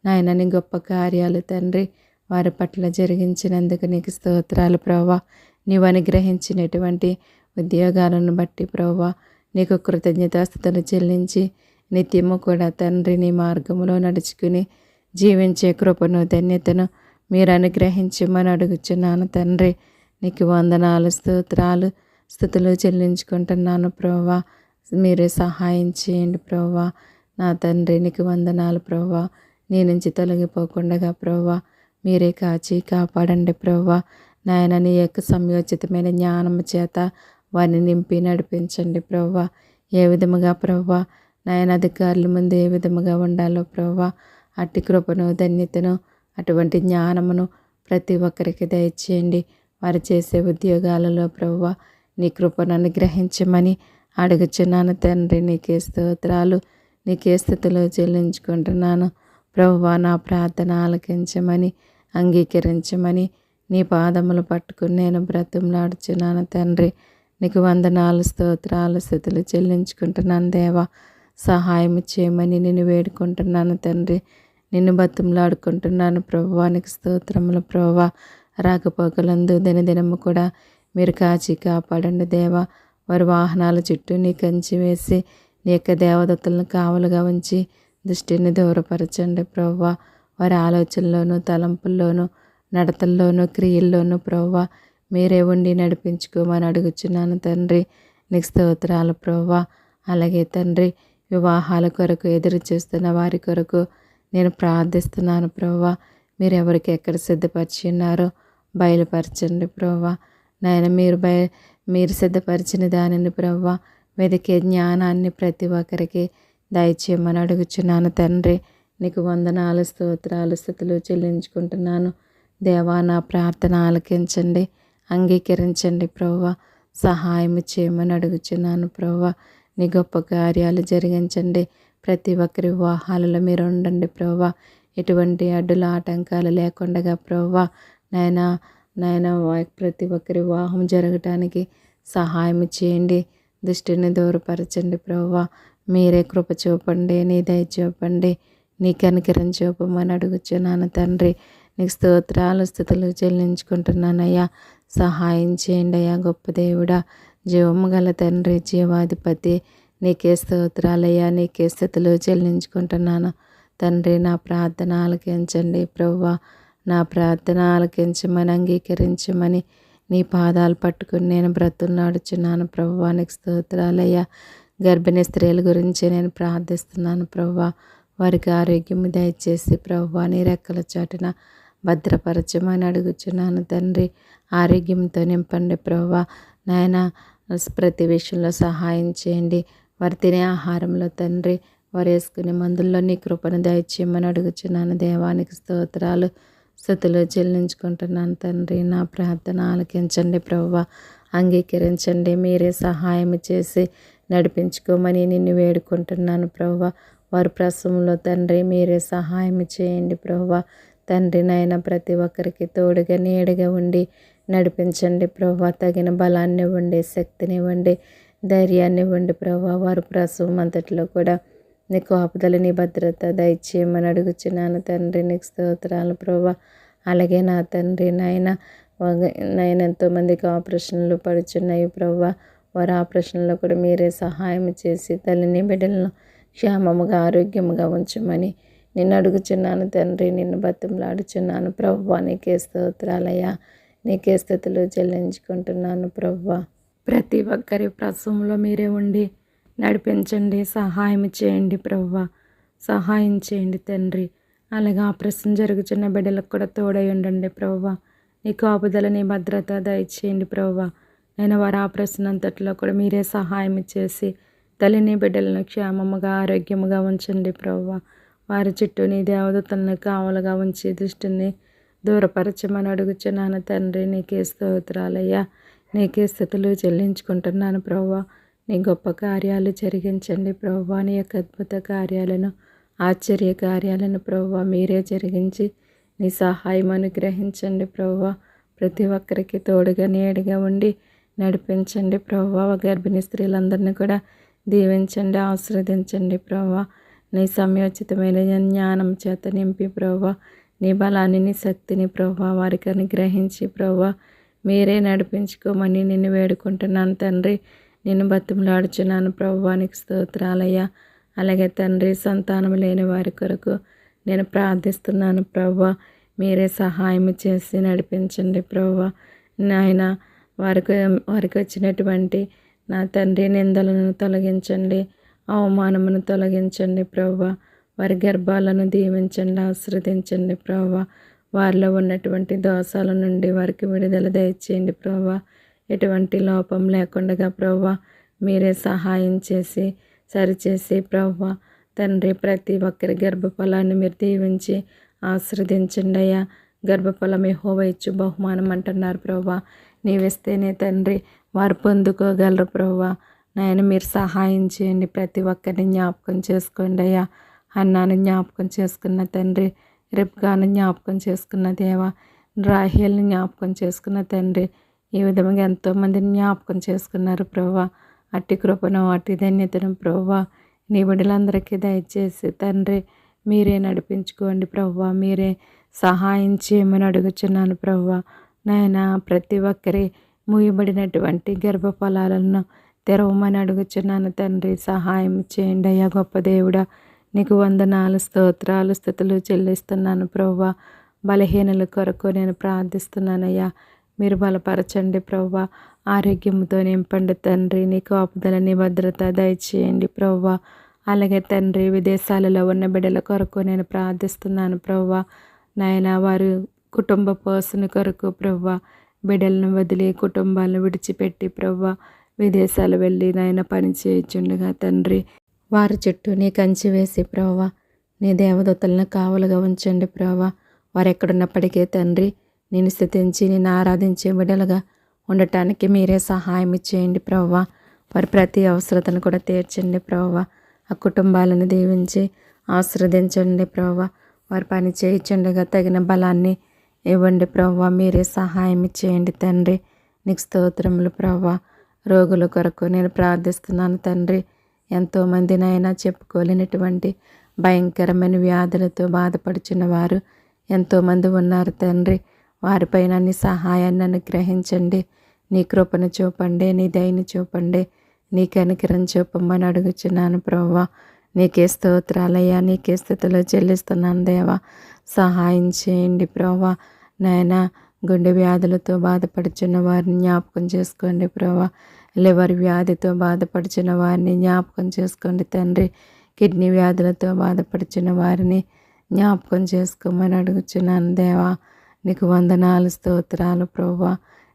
నాయన నీ గొప్ప కార్యాలు తండ్రి వారి పట్ల జరిగించినందుకు నీకు స్తోత్రాలు ప్రభువా. నీవు అనుగ్రహించినటువంటి ఉద్యోగాలను బట్టి ప్రభువా నీకు కృతజ్ఞతాస్తుతులు చెల్లించి నిత్యము కూడా తండ్రి నీ మార్గములో నడుచుకుని జీవించే కృపను ధన్యతను మీరు అనుగ్రహించమని అడుగుచున్నాను తండ్రి. నీకు వందనాలు స్తోత్రాలు స్తుతులు చెల్లించుకుంటున్నాను ప్రభువా. మీరే సహాయం చేయండి ప్రభువా. నా తండ్రి నీకు వందనాలు ప్రభువా. నీ నుంచి తొలగిపోకుండా ప్రభువా మీరే కాచి కాపాడండి ప్రభువా. నాయన నీ యొక్క సంయోచితమైన జ్ఞానము చేత వారిని నింపి నడిపించండి ప్రభువా. ఏ విధముగా ప్రభువా నాయన అధికారుల ముందు ఏ విధముగా ఉండాలో ప్రభువా అట్టి కృపను ధన్యతను అటువంటి జ్ఞానమును ప్రతి ఒక్కరికి దయచేయండి. వారు చేసే ఉద్యోగాలలో ప్రభువా నీ కృపను అనుగ్రహించమని అడుగుచున్నాను తండ్రి. నీకే స్తోత్రాలు నీకే స్థితిలో చెల్లించుకుంటున్నాను ప్రభువా. నా ప్రార్థన ఆలకించమని అంగీకరించమని నీ పాదములు పట్టుకుని నేను బ్రతిమలాడుచున్నాను తండ్రి. నీకు వందనాలు స్తోత్రాలు స్థుతులు చెల్లించుకుంటున్నాను దేవా. సహాయం చేయమని నేను వేడుకుంటున్నాను తండ్రి. నిన్ను బతిమలాడుకుంటున్నాను ప్రభువా. నీకు స్తోత్రములు ప్రభువా. రాకపోకలందు దినదినము కూడా మీరు కాచి కాపాడండి దేవా. వారి వాహనాల చుట్టూ నీ కంచి వేసి నీ యొక్క దేవదత్తులను కావలుగా ఉంచి దృష్టిని దూరపరచండి ప్రభువా. వారి ఆలోచనలోనూ తలంపుల్లోనూ నడతల్లోనూ క్రియల్లోనూ ప్రభువా మీరే ఉండి నడిపించుకోమని అడుగుచున్నాను తండ్రి. నీకు స్తోత్రాలు ప్రభువా. అలాగే తండ్రి వివాహాల కొరకు ఎదురు చూస్తున్న వారి కొరకు నేను ప్రార్థిస్తున్నాను ప్రభువా. మీరు ఎవరికి ఎక్కడ సిద్ధపరిచి ఉన్నారో బయలుపరచండి ప్రభువా. నాయన మీరు సిద్ధపరిచిన దానిని ప్రభువా వెదికే జ్ఞానాన్ని ప్రతి ఒక్కరికి దయచేయమని అడుగుచున్నాను తండ్రి. నీకు వందనాలు స్తోత్రాలు స్థుతులు చెల్లించుకుంటున్నాను దేవా. నా ప్రార్థన ఆలకించండి అంగీకరించండి ప్రభువా. సహాయం చేయమని అడుగుచున్నాను ప్రభువా. నీ గొప్ప కార్యాలు జరిగించండి. ప్రతి ఒక్కరి వివాహాలలో మీరు ఉండండి ప్రభువా. ఎటువంటి అడ్డుల ఆటంకాలు లేకుండా ప్రభువా నాయన ప్రతి ఒక్కరి వివాహం జరగటానికి సహాయం చేయండి. దృష్టిని దూరపరచండి ప్రభువా. మీరే కృప చూపండి, నీ దయ చూపండి, నీ కనికరం చూపమని అడుగుచున్నాను తండ్రి. నీకు స్తోత్రాలు స్థుతులు చెల్లించుకుంటున్నానయ్యా. సహాయం చేయండి అయ్యా. గొప్ప దేవుడా జీవము గల తండ్రి, జీవాధిపతి, నీకే స్తోత్రాలయ్యా, నీకే స్థుతులు చెల్లించుకుంటున్నాను తండ్రి. నా ప్రార్థన ఆలకించండి ప్రభువా, నా ప్రార్థన ఆలకించమని, అంగీకరించమని నీ పాదాలు పట్టుకుని నేను బ్రతుకులాడుచున్నాను ప్రభువా. నీకు స్తోత్రాలయ్యా. గర్భిణీ స్త్రీల గురించి నేను ప్రార్థిస్తున్నాను ప్రభువా. వారికి ఆరోగ్యం దయచేసి ప్రభువా, నీ రెక్కల చాటున భద్రపరచమని అడుగుచున్నాను తండ్రి. ఆరోగ్యంతో నింపండి ప్రభువా. నాయన ప్రతి విషయంలో సహాయం చేయండి. వారు తినే ఆహారంలో తండ్రి, వారు వేసుకునే మందుల్లో నీ కృపను దయచేయమని అడుగుచున్నాను. దేవానికి స్తోత్రాలు, స్తుతులు చెల్లించుకుంటున్నాను తండ్రి. నా ప్రార్థన ఆలకించండి ప్రభువా, అంగీకరించండి. మీరే సహాయం చేసి నడిపించుకోమని నిన్ను వేడుకుంటున్నాను ప్రభువా. వారి ప్రసవంలో తండ్రి మీరే సహాయం చేయండి ప్రభువా. తండ్రి నాయన ప్రతి ఒక్కరికి తోడుగా నీడగా ఉండి నడిపించండి ప్రభువా. తగిన బలాన్ని ఇవ్వండి, శక్తిని ఇవ్వండి, ధైర్యాన్ని ఇవ్వండి ప్రభువా. వారి ప్రసవం అంతట్లో కూడా నీ కాపుదల, నీ భద్రత దయచేయమని అడుగుచున్నాను తండ్రి. నీకు స్తోత్రాలు ప్రభువా. అలాగే నా తండ్రి నాయన ఎంతోమందికి ఆపరేషన్లు పడుచున్నాయి ప్రభువా. వారి ఆపరేషన్లో కూడా మీరే సహాయం చేసి తల్లిని బిడ్డలను క్షేమముగా ఆరోగ్యముగా ఉంచమని నిన్ను అడుగుచున్నాను తండ్రి. నిన్ను బతిమలాడుచున్నాను ప్రభువా. నీకే స్తోత్రాలయ్యా, నీకే స్తుతులు చెల్లించుకుంటున్నాను ప్రభువా. ప్రతి ఒక్కరి ప్రసవంలో మీరే ఉండి నడిపించండి, సహాయం చేయండి ప్రభువా. సహాయం చేయండి తండ్రి. అలాగే ఆపరేషన్ జరుగుతున్న బిడ్డలకు కూడా తోడై ఉండండి ప్రభువా. నీ కాపుదల, నీ భద్రత దయచేయండి ప్రభువా. నేను వారి ఆపరేషన్ అంతట్లో కూడా మీరే సహాయం చేసి తల్లిని బిడ్డలను క్షేమముగా ఆరోగ్యముగా ఉంచండి ప్రభువా. వారి చుట్టూ నీ దేవదూతలను కావలుగా ఉంచి దృష్టిని దూరపరచమని అడుగుచున్నాను తండ్రి. నీకే స్తోత్రాలయ్యా, నీకే స్తుతులు చెల్లించుకుంటున్నాను ప్రభువా. నీ గొప్ప కార్యాలు జరిగించండి ప్రభువా. నీ యొక్క అద్భుత కార్యాలను, ఆశ్చర్య కార్యాలను ప్రభువా మీరే జరిగించి నీ సహాయం అనుగ్రహించండి ప్రభువా. ప్రతి ఒక్కరికి తోడుగా నీడగా ఉండి నడిపించండి ప్రభువా. గర్భిణీ స్త్రీలందరినీ కూడా దీవించండి, ఆశీర్వదించండి ప్రభువా. నీ సమయోచితమైన జ్ఞానం చేత నింపి ప్రభువా, నీ బలాన్ని, నీ శక్తిని ప్రభువా వారికి అనుగ్రహించి ప్రభువా మీరే నడిపించుకోమని నిన్ను వేడుకుంటున్నాను తండ్రి. నిన్ను బతిమలాడుచున్నాను ప్రభువా. నీకు స్తోత్రాలయ్యా. అలాగే తండ్రి, సంతానం లేని వారి కొరకు నేను ప్రార్థిస్తున్నాను ప్రభువా. మీరే సహాయం చేసి నడిపించండి ప్రభువా. నాయన వారికి వచ్చినటువంటి నా తండ్రి నిందలను తొలగించండి, అవమానమును తొలగించండి ప్రభువా. వారి గర్భాలను దీవించండి, ఆశీర్వదించండి ప్రభువా. వారిలో ఉన్నటువంటి దోషాల నుండి వారికి విడుదల దయచేయండి ప్రభువా. ఎటువంటి లోపం లేకుండా ప్రభువా మీరే సహాయం చేసి సరిచేసి ప్రభువా తండ్రి ప్రతి ఒక్కరి గర్భఫలాన్ని మీరు దీవించి ఆశీర్వదించండి అయ్యా. గర్భఫలం యెహోవా ఇచ్చు బహుమానం అంటున్నారు ప్రభువా. నీవిస్తేనే తండ్రి వారు పొందుకోగలరు ప్రభువా. నాయన మీరు సహాయం చేయండి. ప్రతి ఒక్కరిని జ్ఞాపకం చేసుకోండి అయ్యా. హన్నాను జ్ఞాపకం చేసుకున్న తండ్రి, రిబ్కాను జ్ఞాపకం చేసుకున్న దేవా, రాహేల్ని జ్ఞాపకం చేసుకున్న తండ్రి, ఈ విధంగా ఎంతోమందిని జ్ఞాపకం చేసుకున్నారు ప్రభువా. అట్టి కృపను, అట్టి ధన్యతను ప్రభువా నీ బిడ్డలందరికీ దయచేసి తండ్రి మీరే నడిపించుకోండి ప్రభువా. మీరే సహాయం చేయమని అడుగుచున్నాను ప్రభువా. నాయన ప్రతి ఒక్కరి మూయబడినటువంటి గర్భఫలాలను తెరవమని అడుగుచున్నాను తండ్రి. సహాయం చేయండి అయ్యా. గొప్ప దేవుడా నీకు వందనాలు, స్తోత్రాలు, స్తుతులు చెల్లిస్తున్నాను ప్రభువా. బలహీనల కొరకు నేను ప్రార్థిస్తున్నానయ్యా. మీరు బలపరచండి ప్రభువా. ఆరోగ్యంతో నింపండి తండ్రి. నీ కాపుదల, నీ భద్రత దయచేయండి ప్రభువా. అలాగే తండ్రి విదేశాలలో ఉన్న బిడ్డల కొరకు నేను ప్రార్థిస్తున్నాను ప్రభువా. నాయన వారు కుటుంబ పోషణ కొరకు ప్రభువా, బిడ్డలను వదిలి కుటుంబాలను విడిచిపెట్టి ప్రభువా విదేశాలు వెళ్ళి నాయన పని చేయుచుండగా తండ్రి వారి చుట్టూ నీ కంచి వేసి ప్రభువా నీ దేవదూతలను కావలుగా ఉంచండి ప్రభువా. వారు ఎక్కడున్నప్పటికీ తండ్రి నేను స్తుతించి నేను ఆరాధించే బిడ్డలుగా ఉండటానికి మీరే సహాయం చేయండి ప్రభువా. వారి ప్రతి అవసరతను కూడా తీర్చండి ప్రభువా. ఆ కుటుంబాలను దీవించి ఆశీర్వదించండి ప్రభువా. వారి పని చేయించండిగా తగిన బలాన్ని ఇవ్వండి ప్రభువా. మీరే సహాయం చేయండి తండ్రి. నీకు స్తోత్రములు ప్రభువా. రోగుల కొరకు నేను ప్రార్థిస్తున్నాను తండ్రి. ఎంతోమంది నాయన చెప్పుకోలేనటువంటి భయంకరమైన వ్యాధులతో బాధపడుచున్న వారు ఎంతోమంది ఉన్నారు తండ్రి. వారిపైన నీ సహాయాన్ని అనుగ్రహించండి. నీ కృపను చూపండి, నీ దయను చూపండి, నీ కనికరం చూపమని అడుగుచున్నాను ప్రభువా. నీకే స్తోత్రాలయ్యా, నీకే స్థుతులు చెల్లిస్తున్నాను దేవా. సహాయం చేయండి ప్రభువా. నాయనా, గుండె వ్యాధులతో బాధపడుచున్న వారిని జ్ఞాపకం చేసుకోండి ప్రభువా. లివర్ వ్యాధితో బాధపడుచున్న వారిని జ్ఞాపకం చేసుకోండి తండ్రి. కిడ్నీ వ్యాధులతో బాధపడుచున్న వారిని జ్ఞాపకం చేసుకోమని అడుగుచున్నాను దేవా. నీకు వందనాలు, స్తోత్రాలు ప్రభువా.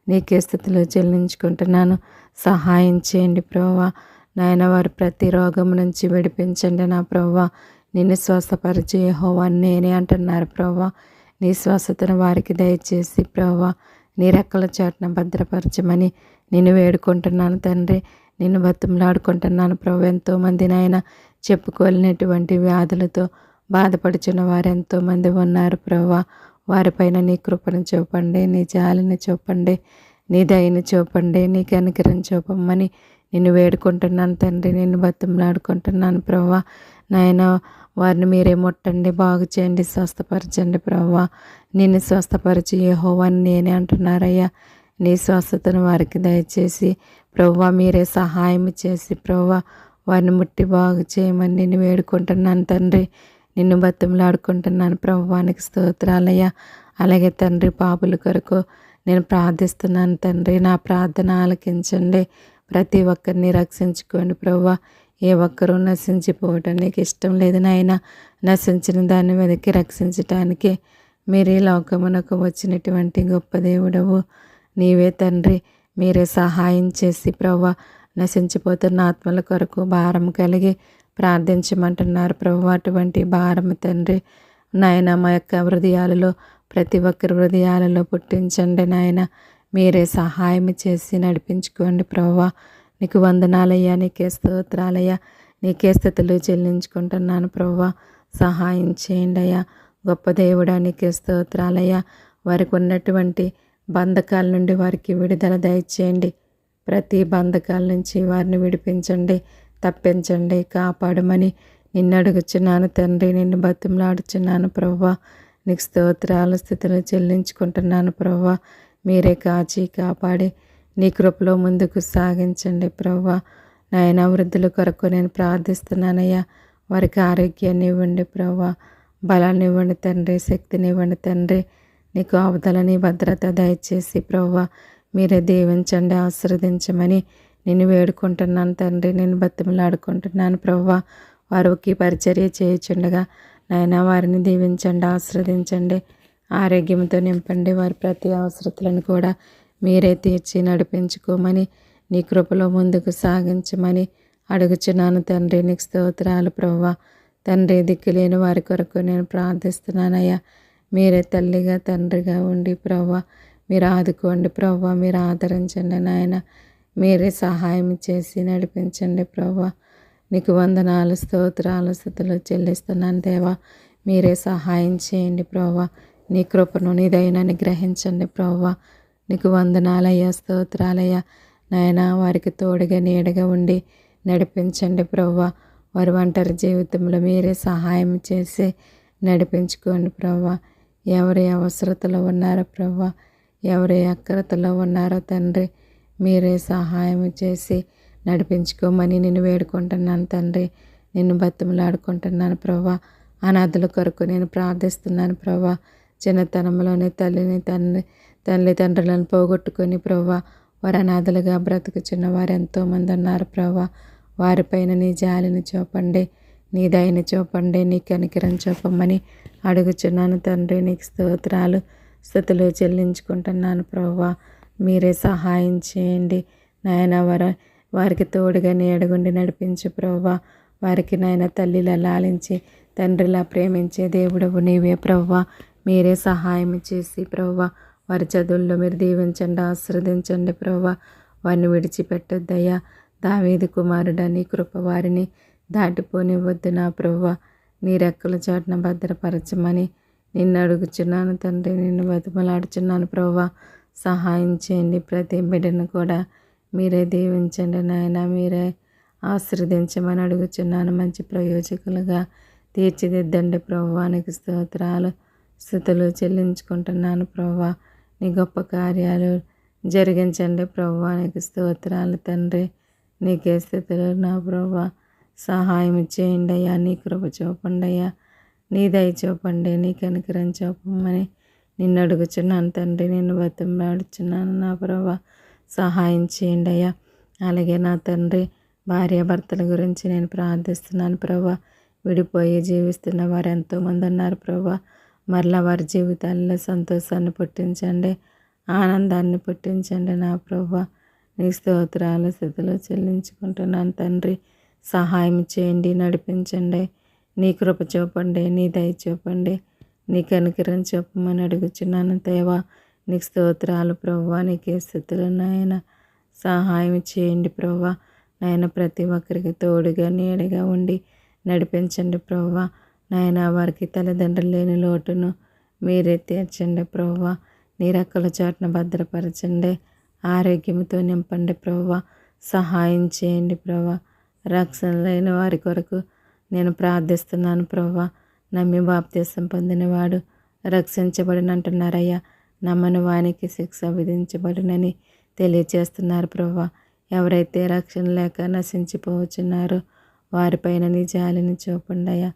నీకే స్థితిలో చెల్లించుకుంటున్నాను. సహాయం చేయండి ప్రభువా. నాయన, వారు ప్రతి రోగం నుంచి విడిపించండి నా ప్రభువా. నిన్ను స్వస్థపరిచి యెహోవా నేనే అంటున్నారు ప్రభువా. నీ స్వస్థతను వారికి దయచేసి ప్రభువా, నీ రెక్కల చాటున భద్రపరచమని నిన్ను వేడుకుంటున్నాను తండ్రి. నిన్ను బతిమలాడుకుంటున్నాను ప్రభు. ఎంతోమంది నాయన చెప్పుకోలేనటువంటి వ్యాధులతో బాధపడుచున్న వారు ఎంతోమంది ఉన్నారు ప్రభువా. వారిపైన నీ కృపను చూపండి, నీ జాలిని చూపండి, నీ దయని చూపండి, నీ కనికరం చూపమని నిన్ను వేడుకుంటున్నాను తండ్రి. నిన్ను బతిమలాడుకుంటున్నాను ప్రభువా. నాయన, వారిని మీరే ముట్టండి, బాగు చేయండి, స్వస్థపరచండి ప్రభువా. నిన్ను స్వస్థపరిచి యెహోవా నేనే అంటున్నారయ్యా. నీ స్వస్థతను వారికి దయచేసి ప్రభువా, మీరే సహాయం చేసి ప్రభువా వారిని ముట్టి బాగు చేయమని నిన్ను వేడుకుంటున్నాను తండ్రి. నిన్ను బతిమలాడుకుంటున్నాను ప్రభువానికి స్తోత్రాలయ్యా. అలాగే తండ్రి, పాపుల కొరకు నేను ప్రార్థిస్తున్నాను తండ్రి. నా ప్రార్థన ఆలకించండి. ప్రతి ఒక్కరిని రక్షించుకోండి ప్రభువా. ఏ ఒక్కరూ నశించిపోవటం నీకు ఇష్టం లేదు నాయన. నశించిన దాన్ని వెతికి రక్షించటానికి మీరే లోకమునకు వచ్చినటువంటి గొప్ప దేవుడవు నీవే తండ్రి. మీరే సహాయం చేసి ప్రభువా, నశించిపోతున్న ఆత్మల కొరకు భారం కలిగి ప్రార్థించమంటున్నారు ప్రభు. అటువంటి భారం తండ్రి నాయన మా యొక్క హృదయాలలో, ప్రతి ఒక్కరి హృదయాలలో పుట్టించండి నాయన. మీరే సహాయం చేసి నడిపించుకోండి ప్రభువా. నీకు వందనాలయ్యా, నీకే స్తోత్రాలయ్యా, నీకే స్థుతులు చెల్లించుకుంటున్నాను ప్రభువా. సహాయం చేయండి అయ్యా. గొప్ప దేవుడా, నీకే స్తోత్రాలయ్యా. వారికి ఉన్నటువంటి బంధకాల నుండి వారికి విడుదల దయచేయండి. ప్రతి బంధకాల నుంచి వారిని విడిపించండి, తప్పించండి, కాపాడమని నిన్ను అడుగుచున్నాను తండ్రి. నిన్ను బతిమలాడుచున్నాను ప్రభువా. నీకు స్తోత్రాలు, స్థితులు చెల్లించుకుంటున్నాను ప్రభువా. మీరే కాచి కాపాడి నీ కృపలో ముందుకు సాగించండి ప్రభువా. నాయన, వృద్ధుల కొరకు నేను ప్రార్థిస్తున్నానయ్యా. వారికి ఆరోగ్యాన్ని ఇవ్వండి ప్రభువా. బలాన్ని ఇవ్వండి తండ్రి, శక్తిని ఇవ్వండి తండ్రి. నీకు ఆపుదలని భద్రత దయచేసి ప్రభువా మీరే దీవించండి, ఆశీర్వదించమని నిన్ను వేడుకుంటున్నాను తండ్రి. నేను బతిమలాడుకుంటున్నాను ప్రభువా. వారికి పరిచర్య చేయుచుండగా నాయన వారిని దీవించండి, ఆశీర్వదించండి, ఆరోగ్యంతో నింపండి. వారి ప్రతి అవసరతలను కూడా మీరే తీర్చి నడిపించుకోమని నీ కృపలో ముందుకు సాగించమని అడుగుచున్నాను తండ్రి. నీకు స్తోత్రాలు ప్రభువా. తండ్రి, దిక్కులేని వారి కొరకు నేను ప్రార్థిస్తున్నానయ్యా. మీరే తల్లిగా తండ్రిగా ఉండి ప్రభువా మీరు ఆదుకోండి ప్రభువా. మీరు ఆదరించండి నాయన. మీరే సహాయం చేసి నడిపించండి ప్రభువా. నీకు వందనాలు, స్తోత్రాలు, స్తుతులు చెల్లిస్తున్నాను దేవా. మీరే సహాయం చేయండి ప్రభువా. నీ కృపను, నీ దయని గ్రహించండి ప్రభువా. నీకు వందనాలయ్యా, స్తోత్రాలయ్యా. నాయన, వారికి తోడుగా నీడగా ఉండి నడిపించండి ప్రభువా. వారి ఒంటరి జీవితంలో మీరే సహాయం చేసి నడిపించుకోండి ప్రభువా. ఎవరి అవసరతలో ఉన్నారో ప్రభువా, ఎవరి అక్రతలో ఉన్నారో తండ్రి, మీరే సహాయం చేసి నడిపించుకోమని నేను వేడుకుంటున్నాను తండ్రి. నిన్ను బతిమలాడుకుంటున్నాను ప్రభువా. అనాథుల కొరకు నేను ప్రార్థిస్తున్నాను ప్రభువా. చిన్నతనంలోనే తల్లిదండ్రులను పోగొట్టుకొని ప్రభువా వారు అనాథలుగా బ్రతుకుచున్న వారు ఎంతోమంది ఉన్నారు ప్రభువా. వారిపైన నీ జాలిని చూపండి, నీ దయని చూపండి, నీ కనికరం చూపమని అడుగుచున్నాను తండ్రి. నీకు స్తోత్రాలు, స్తుతులు చెల్లించుకుంటున్నాను ప్రభువా. మీరే సహాయం చేయండి నాయన. వారికి తోడుగా నీడగుండి నడిపించు ప్రభువా. వారికి నాయన తల్లిలా లాలించి తండ్రిలా ప్రేమించే దేవుడవు నీవే ప్రభువా. మీరే సహాయం చేసి ప్రభువా వారి చదువుల్లో మీరు దీవించండి, ఆశీర్వదించండి ప్రభువా. వారిని విడిచిపెట్టొద్దయ్యా. దావీదు కుమారుడా, నీ కృప వారిని దాటిపోనివద్దు నా ప్రభువా. నీ రెక్కల చాటున భద్రపరచమని నిన్ను అడుగుచున్నాను తండ్రి. నిన్ను బతిమలాడుచున్నాను ప్రభువా. సహాయం చేయండి. ప్రతి బిడ్డను కూడా మీరే దీవించండి నాయన. మీరే ఆశీర్వదించమని అడుగుచున్నాను. మంచి ప్రయోజకులుగా తీర్చిదిద్దండి ప్రభువా. నీకు స్తోత్రాలు, స్తుతులు చెల్లించుకుంటున్నాను ప్రభువా. నీ గొప్ప కార్యాలు జరిగించండి ప్రభువా. నీకు స్తోత్రాలు తండ్రి. నీకే స్థితులు నా ప్రభువా. సహాయం చేయండి అయ్యా. నీ కృప చూపండి అయ్యా. నీ దయ చూపండి. నీ కనికరం చూపమని నిన్ను అడుగుచున్నాను తండ్రి. నిన్ను బతిమలాడుచున్నాను నా ప్రభువా. సహాయం చేయండి అయ్యా. అలాగే నా తండ్రి భార్యాభర్తల గురించి నేను ప్రార్థిస్తున్నాను ప్రభువా. విడిపోయి జీవిస్తున్న వారు ఎంతోమంది ఉన్నారు ప్రభువా. మరలా వారి జీవితాల్లో సంతోషాన్ని పుట్టించండి, ఆనందాన్ని పుట్టించండి నా ప్రభువా. నీ స్తోత్రాల స్థితిలో చెల్లించుకుంటున్నాను తండ్రి. సహాయం చేయండి, నడిపించండి. నీ కృప చూపండి, నీ దయ చూపండి, నీ కనికరం చూపమని అడుగుచున్నాను దేవా. నీకు స్తోత్రాలు ప్రభువా. నీకే స్థితులు నాయన. సహాయం చేయండి ప్రభువా. నాయన ప్రతి ఒక్కరికి తోడుగా నీడగా ఉండి నడిపించండి ప్రభువా. నాయన వారికి తల్లిదండ్రులు లేని లోటును మీరే తీర్చండి ప్రభువా. నీ రెక్కల చాటున భద్రపరచండి, ఆరోగ్యంతో నింపండి ప్రభువా. సహాయం చేయండి ప్రభువా. రక్షణ లేని వారి కొరకు నేను ప్రార్థిస్తున్నాను ప్రభువా. నమ్మి బాప్తీసం పొందినవాడు రక్షించబడినంటున్నారయ్యా. నమ్మని వానికి శిక్ష విధించబడినని తెలియచేస్తున్నారు ప్రభువా. ఎవరైతే రక్షణ లేక నశించిపోవచ్చున్నారో వారిపైన నీ జాలిని చూపండయ్యా,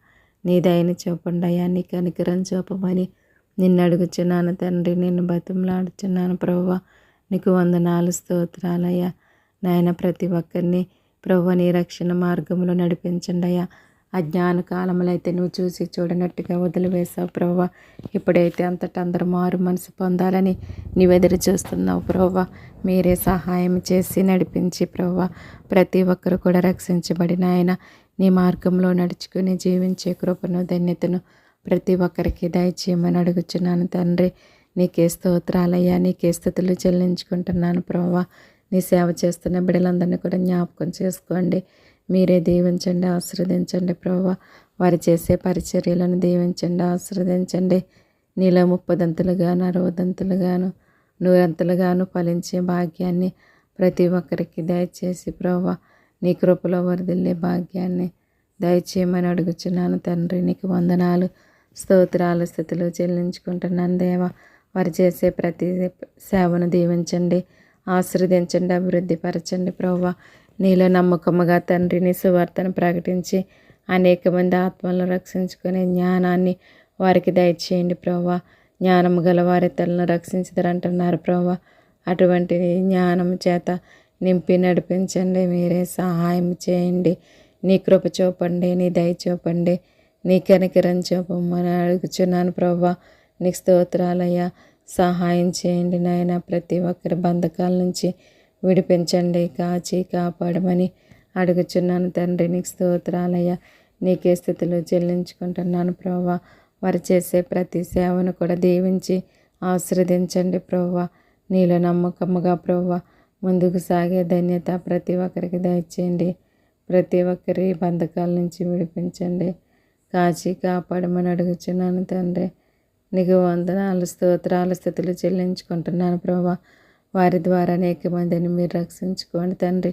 నీ దయని చూపండయ్యా, నీ కనికరం చూపమని నిన్ను అడుగుచున్నాను తండ్రి. నిన్ను బతిమలాడుచున్నాను ప్రభువా. నీకు వందనాలు స్తోత్రాలయ్యా. నాయన ప్రతి ఒక్కరిని ప్రభువా నీ రక్షణ మార్గంలో నడిపించండి అయ్యా. అజ్ఞాన కాలంలో అయితే నువ్వు చూసి చూడనట్టుగా వదిలివేసావు ప్రభువా. ఇప్పుడైతే అంతటా అందరూ మారు మనసు పొందాలని నీవు ఎదురు చూస్తున్నావు ప్రభువా. మీరే సహాయం చేసి నడిపించి ప్రభువా ప్రతి ఒక్కరు కూడా రక్షించబడిన ఆయన నీ మార్గంలో నడుచుకుని జీవించే కృపను ధన్యతను ప్రతి ఒక్కరికి దయచేయమని అడుగుచున్నాను తండ్రి. నీకే స్తోత్రాలయ్యా. నీకే స్థుతులు చెల్లించుకుంటున్నాను ప్రభువా. నీ సేవ చేస్తున్న బిడ్డలందరినీ కూడా జ్ఞాపకం చేసుకోండి. మీరే దీవించండి, ఆశీర్వదించండి ప్రభువా. వారు చేసే పరిచర్యలను దీవించండి, ఆశీర్వదించండి. నీలో 30 60 100 ఫలించే భాగ్యాన్ని ప్రతి ఒక్కరికి దయచేసి ప్రభువా నీ కృపలో వరదిల్లే భాగ్యాన్ని దయచేయమని అడుగుచున్నాను తండ్రి. నీకు వందనాలు స్తోత్రాలు స్థితులు చెల్లించుకుంటున్నాను దేవా. వారు చేసే ప్రతి సేవను దీవించండి, ఆశీర్వదించండి, అభివృద్ధి పరచండి ప్రభువా. నీలో నమ్మకముగా తండ్రి నీ సువార్తను ప్రకటించి అనేక మంది ఆత్మలను రక్షించుకునే జ్ఞానాన్ని వారికి దయచేయండి ప్రభువా. జ్ఞానం గల వారి తలను రక్షించదరంటున్నారు ప్రభువా. అటువంటి జ్ఞానం చేత నింపి నడిపించండి. మీరే సహాయం చేయండి. నీ కృప చూపండి, నీ దయ చూపండి, నీ కనికరం చూపమని అడుగుచున్నాను ప్రభువా. నీకు స్తోత్రాలయ్యా. సహాయం చేయండి నాయన. ప్రతి ఒక్కరి బంధకాల నుంచి విడిపించండి, కాచి కాపాడమని అడుగుచున్నాను తండ్రి. నీకు స్తోత్రాలయ్యా. నీకే స్థితులు చెల్లించుకుంటున్నాను ప్రభువా. వారు చేసే ప్రతి సేవను కూడా దీవించి ఆశీర్వదించండి ప్రభువా. నీలో నమ్మకముగా ప్రభువా ముందుకు సాగే ధన్యత ప్రతి ఒక్కరికి దయచేయండి. ప్రతి ఒక్కరి బంధకాల నుంచి విడిపించండి, కాచి కాపాడమని అడుగుచున్నాను తండ్రి. నీకు వందనాలు స్తోత్రాలు స్థుతులు చెల్లించుకుంటున్నాను ప్రభువా. వారి ద్వారా అనేక మందిని మీరు రక్షించుకోండి తండ్రి.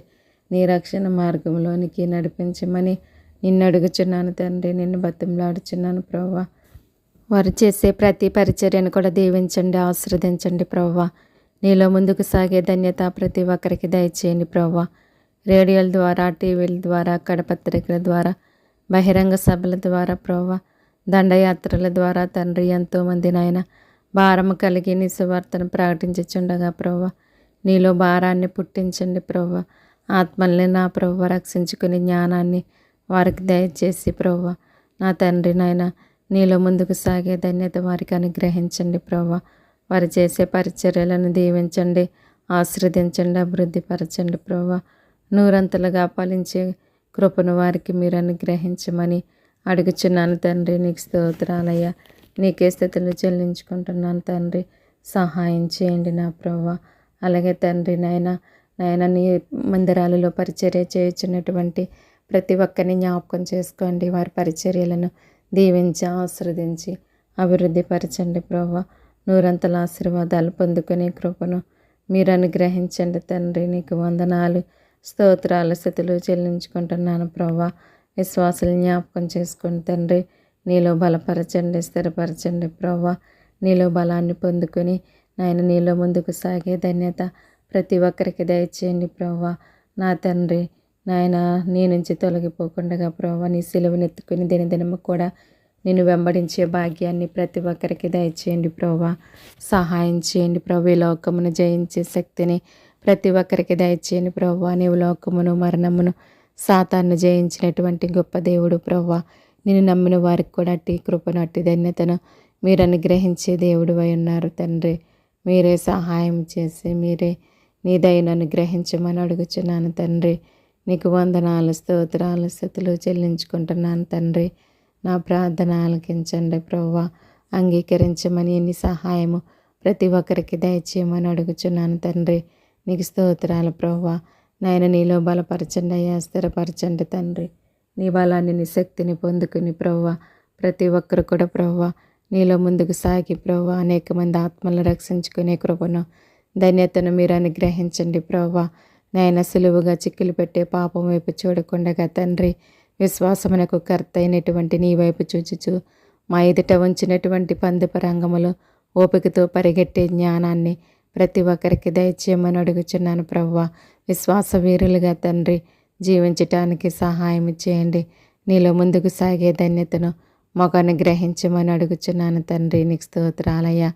నీ రక్షణ మార్గంలోనికి నడిపించమని నిన్ను అడుగుచున్నాను తండ్రి. నిన్ను బతిమలాడుచున్నాను ప్రభువా. వారు చేసే ప్రతి పరిచర్యను కూడా దీవించండి, ఆశీర్వదించండి ప్రభువా. నీలో ముందుకు సాగే ధన్యత ప్రతి ఒక్కరికి దయచేయండి ప్రభువా. రేడియోల ద్వారా, టీవీల ద్వారా, కడపత్రికల ద్వారా, బహిరంగ సభల ద్వారా ప్రభువా, దండయాత్రల ద్వారా తండ్రి ఎంతోమంది నాయన భారము కలిగి నీ సువార్తను ప్రకటించుచుండగా ప్రభువా నీలో భారాన్ని పుట్టించండి ప్రభువా. ఆత్మల్ని నా ప్రభువా రక్షించుకుని జ్ఞానాన్ని వారికి దయచేసి ప్రభువా నా తండ్రి నాయన నీలో ముందుకు సాగే ధన్యత వారికి అనుగ్రహించండి ప్రభువా. వారు చేసే పరిచర్యలను దీవించండి, ఆశీర్వదించండి, అభివృద్ధిపరచండి ప్రభువా. నూరంతలుగా ఫలించే కృపను వారికి మీరు అనుగ్రహించమని అడుగుచున్నాను తండ్రి. నీకు స్తోత్రాలయ్యా. నీకే స్థితులు చెల్లించుకుంటున్నాను తండ్రి. సహాయం చేయండి నా ప్రభువా. అలాగే తండ్రి నాయన నీ మందిరాలలో పరిచర్య చేయుచున్నటువంటి ప్రతి ఒక్కరిని జ్ఞాపకం చేసుకోండి. వారి పరిచర్యలను దీవించి ఆశీర్వదించి అభివృద్ధిపరచండి ప్రభువా. నూరంతల ఆశీర్వాదాలు పొందుకునే కృపను మీరు అనుగ్రహించండి తండ్రి. నీకు వందనాలు స్తోత్రాలు స్థితులు చెల్లించుకుంటున్నాను ప్రభువా. విశ్వాసాలు జ్ఞాపకం చేసుకోండి తండ్రి. నీలో బలపరచండి, స్థిరపరచండి ప్రభువా. నీలో బలాన్ని పొందుకొని నాయన నీలో ముందుకు సాగే ధన్యత ప్రతి ఒక్కరికి దయచేయండి ప్రభువా. నా తండ్రి నాయన నీ నుంచి తొలగిపోకుండా ప్రభువా నీ సిలువను ఎత్తుకుని దినదినము కూడా నేను వెంబడించే భాగ్యాన్ని ప్రతి ఒక్కరికి దయచేయండి ప్రభువా. సహాయం చేయండి ప్రభు. ఈ లోకమును జయించే శక్తిని ప్రతి ఒక్కరికి దయచేయండి ప్రభువా. నీవు లోకమును మరణమును సాతాన్ని జయించినటువంటి గొప్ప దేవుడు ప్రభువా. నేను నమ్మిన వారికి కూడా అట్టి కృపను అట్టి ధన్యతను మీరు అనుగ్రహించే దేవుడు అయి ఉన్నారు తండ్రి. మీరే సహాయం చేసి మీరే నీ దయను అనుగ్రహించమని అడుగుచున్నాను తండ్రి. నీకు వందనాలు స్తోత్రాలు స్తుతులు చెల్లించుకుంటున్నాను తండ్రి. నా ప్రార్థన ఆలకించండి ప్రభువా. అంగీకరించమని నీ సహాయము ప్రతి ఒక్కరికి దయచేయమని అడుగుచున్నాను తండ్రి. నీకు స్తోత్రాలు ప్రభువా. నాయన నీలో బలపరచండి అయ్యా, స్థిరపరచండి తండ్రి. నీ బలాన్ని నీ శక్తిని పొందుకుని ప్రభువా ప్రతి ఒక్కరు కూడా ప్రభువా నీలో ముందుకు సాగి ప్రభువా అనేక మంది ఆత్మలను రక్షించుకునే కృపను ధన్యతను మీరు అనుగ్రహించండి ప్రభువా. నాయన సులువుగా చిక్కులు పెట్టే పాపం వైపు చూడకుండగా తండ్రి విశ్వాసమునకు కర్త అయినటువంటి నీ వైపు చూచుచు మా ఎదుట ఉంచినటువంటి పందెపు రంగములు ఓపికతో పరిగెట్టే జ్ఞానాన్ని ప్రతి ఒక్కరికి దయచేయమని అడుగుచున్నాను ప్రభువా. విశ్వాస వీరులుగా తండ్రి జీవించటానికి సహాయం చేయండి. నీలో ముందుకు సాగే ధన్యతను మాకు అనుగ్రహించమని అడుగుచున్నాను తండ్రి. నీకు స్తోత్రాలయ్యా.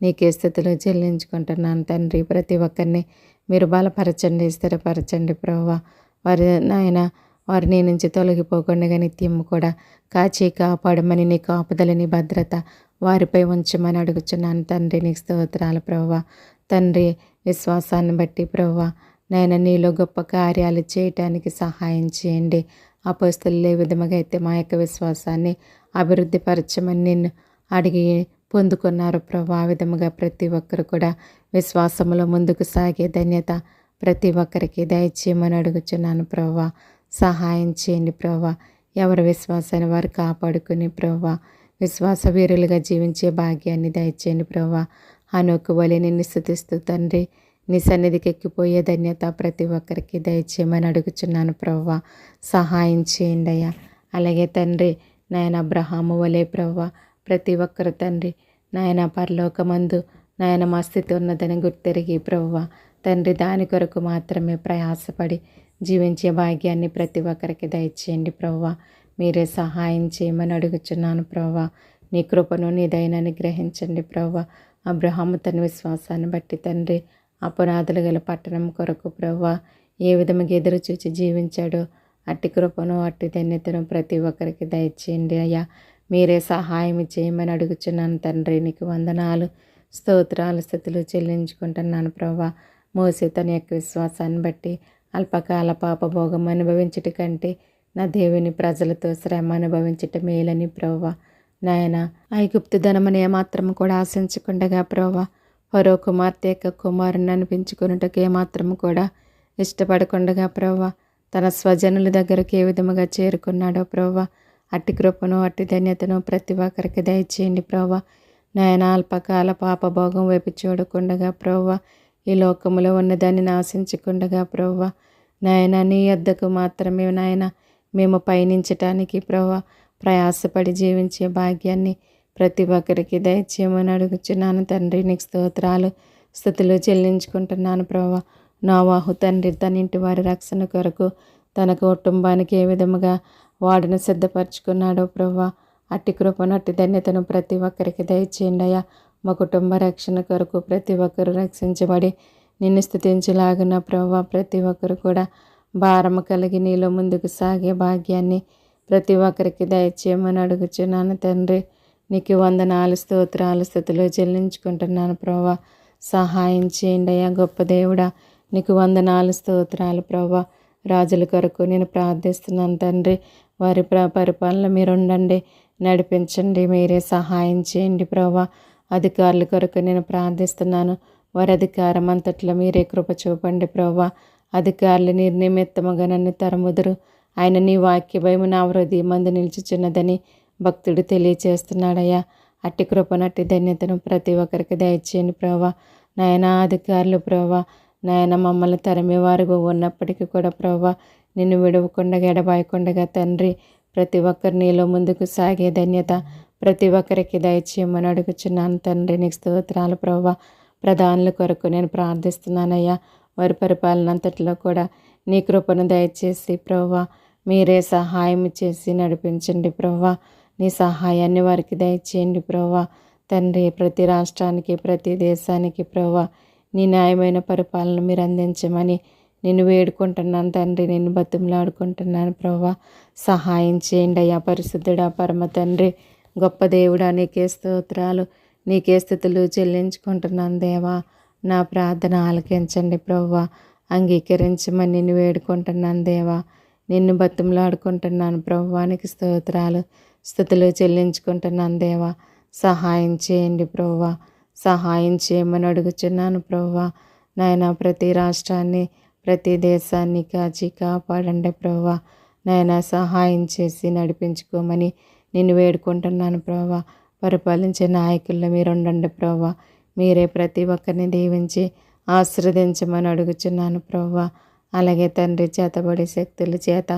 నీకే స్థుతులు చెల్లించుకుంటున్నాను తండ్రి. ప్రతి ఒక్కరిని మీరు బలపరచండి, స్థిరపరచండి ప్రభువా. వారి నీ నుంచి తొలగిపోకుండా నిత్యము కూడా కాచి కాపాడమని నీ కాపుదలని భద్రత వారిపై ఉంచమని అడుగుచున్నాను తండ్రి. నీకు స్తోత్రాలు ప్రభువా. తండ్రి విశ్వాసాన్ని బట్టి ప్రభువా నాయన నీలో గొప్ప కార్యాలు చేయటానికి సహాయం చేయండి. అపోస్తలులు ఏ విధముగా అయితే మా యొక్క విశ్వాసాన్ని అభివృద్ధి పరచమని నిన్ను అడిగి పొందుకున్నారు ప్రభు, ఆ విధముగా ప్రతి ఒక్కరు కూడా విశ్వాసములో ముందుకు సాగే ధన్యత ప్రతి ఒక్కరికి దయచేయమని అడుగుచున్నాను ప్రభువా. సహాయం చేయండి ప్రభువా. ఎవరి విశ్వాసాన్ని వారు కాపాడుకుని ప్రభువా విశ్వాస వీరులుగా జీవించే భాగ్యాన్ని దయచేయండి ప్రభువా. హనోకు వలె నిన్ను స్తుతిస్తూ తండ్రి నీ సన్నిధికి ఎక్కిపోయే ధన్యత ప్రతి ఒక్కరికి దయచేయమని అడుగుచున్నాను ప్రభువా. సహాయం చేయండి అయ్యా. అలాగే తండ్రి నాయన అబ్రహాము వలె ప్రభువా ప్రతి ఒక్కరు తండ్రి నాయన పరలోకమందు నాయన మా స్థితి ఉన్నదని గుర్తెరిగి ప్రభువా తండ్రి దాని కొరకు మాత్రమే ప్రయాసపడి జీవించే భాగ్యాన్ని ప్రతి ఒక్కరికి దయచేయండి ప్రభువా. మీరే సహాయం చేయమని అడుగుచున్నాను ప్రభువా. నీ కృపను నీ దయను అనుగ్రహించండి ప్రభువా. అబ్రహాము తన విశ్వాసాన్ని బట్టి తండ్రి అపరాధులు గల పట్టణం కొరకు ప్రభువా ఏ విధముగా ఎదురు చూచి జీవించాడో అట్టి కృపను అట్టి ధన్యతను ప్రతి ఒక్కరికి దయచేయండి అయ్యా. మీరే సహాయం చేయమని అడుగుచున్నాను తండ్రి. నీకు వందనాలు స్తోత్రాలు స్తుతులు చెల్లించుకుంటున్నాను ప్రభువా. మోసే తన యొక్క విశ్వాసాన్ని బట్టి అల్పకాల పాపభోగం అనుభవించుట కంటే నా దేవుని ప్రజలతో శ్రమ అనుభవించుట మేలని ప్రభువా. నాయన ఐగుప్తు ధనమనే మాత్రం కూడా ఆశించకుండగా ప్రభువా ఫరో కుమార్తె యొక్క కుమారుని అనిపించుకున్నట్టుకు ఏమాత్రం కూడా ఇష్టపడకుండగా ప్రభువా తన స్వజనుల దగ్గరకు ఏ విధముగా చేరుకున్నాడో ప్రభువా అట్టి కృపను అట్టి ధన్యతను ప్రతి ఒక్కరికి దయచేయండి ప్రభువా. నాయన అల్పకాల పాపభోగం వైపు చూడకుండగా ప్రభువా ఈ లోకములో ఉన్నదాన్ని నాశించకుండగా ప్రభువా నాయన నీ యొద్దకు మాత్రమే నాయన మేము పయనించటానికి ప్రభువా ప్రయాసపడి జీవించే భాగ్యాన్ని ప్రతి ఒక్కరికి దయచేయమని అడుగుచున్నాను తండ్రి. నీకు స్తోత్రాలు స్తుతులు చెల్లించుకుంటున్నాను ప్రభువా. నోవాహు తండ్రి తన ఇంటి వారి రక్షణ కొరకు తన కుటుంబానికి ఏ విధముగా వాడును సిద్ధపరచుకున్నాడో ప్రభువా అట్టి కృపను అట్టి ధన్యతను ప్రతి ఒక్కరికి దయచేయండి అయ్యా. మా కుటుంబ రక్షణ కొరకు ప్రతి ఒక్కరు రక్షించబడి నిన్ను స్తుతించలాగున ప్రభువా ప్రతి ఒక్కరు కూడా భారము కలిగి నీలో ముందుకు సాగే భాగ్యాన్ని ప్రతి ఒక్కరికి దయచేయమని అడుగుచున్నాను తండ్రి. నీకు వందనాలు స్తోత్రాలు స్తుతులు చెల్లించుకుంటున్నాను ప్రభువా. సహాయం చేయండి అయ్యా గొప్ప దేవుడా. నీకు వందనాలు స్తోత్రాలు ప్రభువా. రాజుల కొరకు నేను ప్రార్థిస్తున్నాను తండ్రి. వారి పరిపాలన మీరు ఉండండి, నడిపించండి, మీరే సహాయం చేయండి ప్రభువా. అధికారుల కొరకు నేను ప్రార్థిస్తున్నాను. వారి అధికారం అంతట్లో మీరే కృప చూపండి ప్రభువా. అధికారులు నీ నిమిత్తముగా నన్ను తరముదురు. ఆయన నీ వాక్య భయము నా హృదయమందు నిలిచుచున్నదని భక్తుడు తెలియచేస్తున్నాడయ్యా. అట్టి కృపను అట్టి ధన్యతను ప్రతి ఒక్కరికి దయచేయండి ప్రభువా. నాయన అధికారులు ప్రభువా నాయన మమ్మల్ని తరిమేవారుగా ఉన్నప్పటికీ కూడా ప్రభువా నిన్ను విడవకుండా ఎడబాయకుండగా తండ్రి ప్రతి ఒక్కరు నీలో ముందుకు సాగే ధన్యత ప్రతి ఒక్కరికి దయచేయమని అడుగుచున్నాను తండ్రి. నీకు స్తోత్రాలు ప్రభువా. ప్రధానుల కొరకు నేను ప్రార్థిస్తున్నానయ్యా. వారి పరిపాలన అంతటిలో కూడా నీ కృపను దయచేసి ప్రభువా మీరే సహాయం చేసి నడిపించండి ప్రభువా. నీ సహాయాన్ని వారికి దయచేయండి ప్రభువా. తండ్రి, ప్రతి రాష్ట్రానికి ప్రతి దేశానికి ప్రభువా నీ న్యాయమైన పరిపాలన మీరు అందించమని నిన్ను వేడుకుంటున్నాను తండ్రి. నిన్ను బతిమలాడుకుంటున్నాను ప్రభువా. సహాయం చేయండి అయ్యా. పరిశుద్ధుడా, పరమ తండ్రి, గొప్ప దేవుడా, నీకే స్తోత్రాలు, నీకే స్థుతులు చెల్లించుకుంటున్నాను దేవా. నా ప్రార్థన ఆలకించండి ప్రభువా. అంగీకరించమని నిన్ను వేడుకుంటున్నాను దేవా. నిన్ను బతిమలాడుకుంటున్నాను ప్రభువా. నీకు స్తోత్రాలు స్థుతులు చెల్లించుకుంటున్నాను దేవా. సహాయం చేయండి ప్రభువా. సహాయం చేయమని అడుగుచున్నాను ప్రభువా. నాయన, ప్రతి రాష్ట్రాన్ని ప్రతి దేశాన్ని కాచి కాపాడండి ప్రభువా. నాయన, సహాయం చేసి నడిపించుకోమని నిన్ను వేడుకుంటున్నాను ప్రభువా. పరిపాలించే నాయకుల్లో మీరు ఉండండి ప్రభువా. మీరే ప్రతి ఒక్కరిని దీవించి ఆశీర్వదించమని అడుగుచున్నాను ప్రభువా. అలాగే తండ్రి, చేతబడి శక్తుల చేత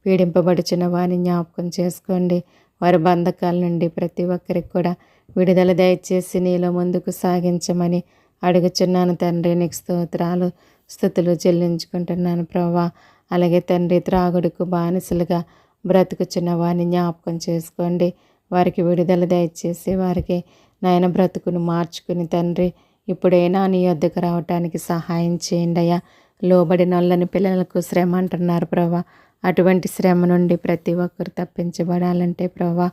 పీడింపబడుచున్న వారిని జ్ఞాపకం చేసుకోండి. వారి బంధకాల నుండి ప్రతి ఒక్కరికి కూడా విడుదల దయచేసి నీలో ముందుకు సాగించమని అడుగుచున్నాను తండ్రి. నీకు స్తోత్రాలు స్తుతులు చెల్లించుకుంటున్నాను ప్రభువా. అలాగే తండ్రి, త్రాగుడుకు బానిసలుగా బ్రతుకుచున్న వారిని జ్ఞాపకం చేసుకోండి. వారికి విడుదల దయచేసి వారికి నాయన బ్రతుకును మార్చుకుని తండ్రి ఇప్పుడైనా నీ వద్దకు రావటానికి సహాయం చేయండి అయ్యా. లోబడి నల్లని పిల్లలకు శ్రమ అంటున్నారు ప్రభా. అటువంటి శ్రమ నుండి ప్రతి ఒక్కరు తప్పించబడాలంటే ప్రభా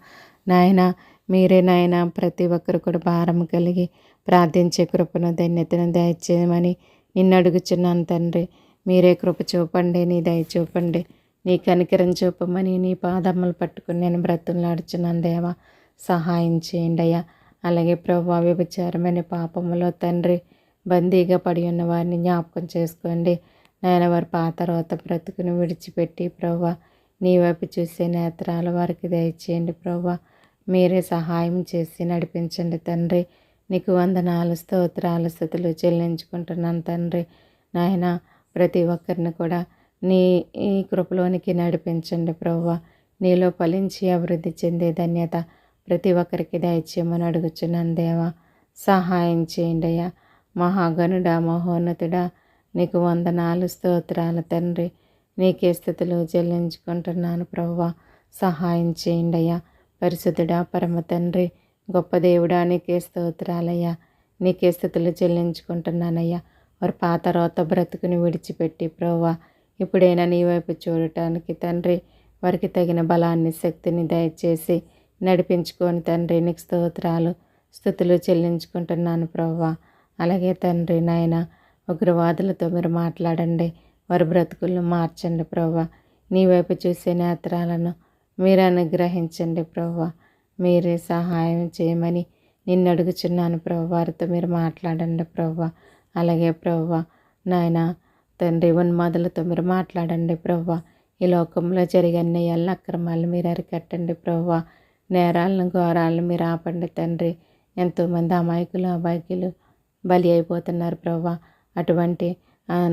నాయన మీరే నాయన ప్రతి ఒక్కరు కూడా భారం కలిగి ప్రార్థించే కృపను ధన్యతను దయచేయమని నిన్ను అడుగుచున్నాను తండ్రి. మీరే కృప చూపండి, నీ దయ చూపండి, నీ కనికరం చూపమని నీ పాదములు పట్టుకుని నేను బ్రతులాడుచున్నాను దేవా. సహాయం చేయండి అయ్యా. అలాగే ప్రభా, వ్యభిచారమైన పాపములో తండ్రి బందీగా పడి ఉన్న వారిని జ్ఞాపకం చేసుకోండి నాయన. వారి పాత రోత బ్రతుకును విడిచిపెట్టి ప్రభా నీ వైపు చూసే నేత్రాలు వారికి దయచేయండి ప్రభా. మీరే సహాయం చేసి నడిపించండి తండ్రి. నీకు వందనాలు స్తోత్రాలు స్తుతులు చెల్లించుకుంటున్నాను తండ్రి. నాయన, ప్రతి ఒక్కరిని కూడా నీ ఈ కృపలోనికి నడిపించండి ప్రభువా. నీలో ఫలించి అభివృద్ధి చెందే ధన్యత ప్రతి ఒక్కరికి దయచేయమని అడుగుచున్నాను దేవా. సహాయం చేయండి అయ్యా. మహాగణుడా, మహోన్నతుడా, నీకు వందనాలు స్తోత్రాలు తండ్రి. నీకే స్థుతులు చెల్లించుకుంటున్నాను ప్రభువా. సహాయం చేయండి అయ్యా. పరిశుద్ధుడా, పరమ తండ్రి, గొప్ప దేవుడా, నీకే స్తోత్రాలయ్యా. నీకే స్థుతులు చెల్లించుకుంటున్నానయ్యా. వారి పాత రోత బ్రతుకుని విడిచిపెట్టి ప్రభువా ఇప్పుడైనా నీ వైపు చూడటానికి తండ్రి వారికి తగిన బలాన్ని శక్తిని దయచేసి నడిపించుకొని తండ్రి నీకు స్తోత్రాలు స్తుతులు చెల్లించుకుంటున్నాను ప్రభువా. అలాగే తండ్రి నాయన, ఉగ్రవాదులతో మీరు మాట్లాడండి, వారి బ్రతుకులను మార్చండి ప్రభువా. నీ వైపు చూసే నేత్రాలను మీరు అనుగ్రహించండి ప్రభువా. మీరే సహాయం చేయమని నిన్ను అడుగుచున్నాను ప్రభువా. వారితో మీరు మాట్లాడండి ప్రభువా. అలాగే ప్రభువా నాయన తండ్రి, ఉన్మాదులతో మీరు మాట్లాడండి ప్రభువా. ఈ లోకంలో జరిగే అన్యాయాలను అక్రమాలను మీరు అరికట్టండి ప్రభువా. నేరాలను ఘోరాలను మీరు ఆపండి తండ్రి. ఎంతోమంది అమాయకులు అబాయకులు బలి అయిపోతున్నారు ప్రభువా. అటువంటి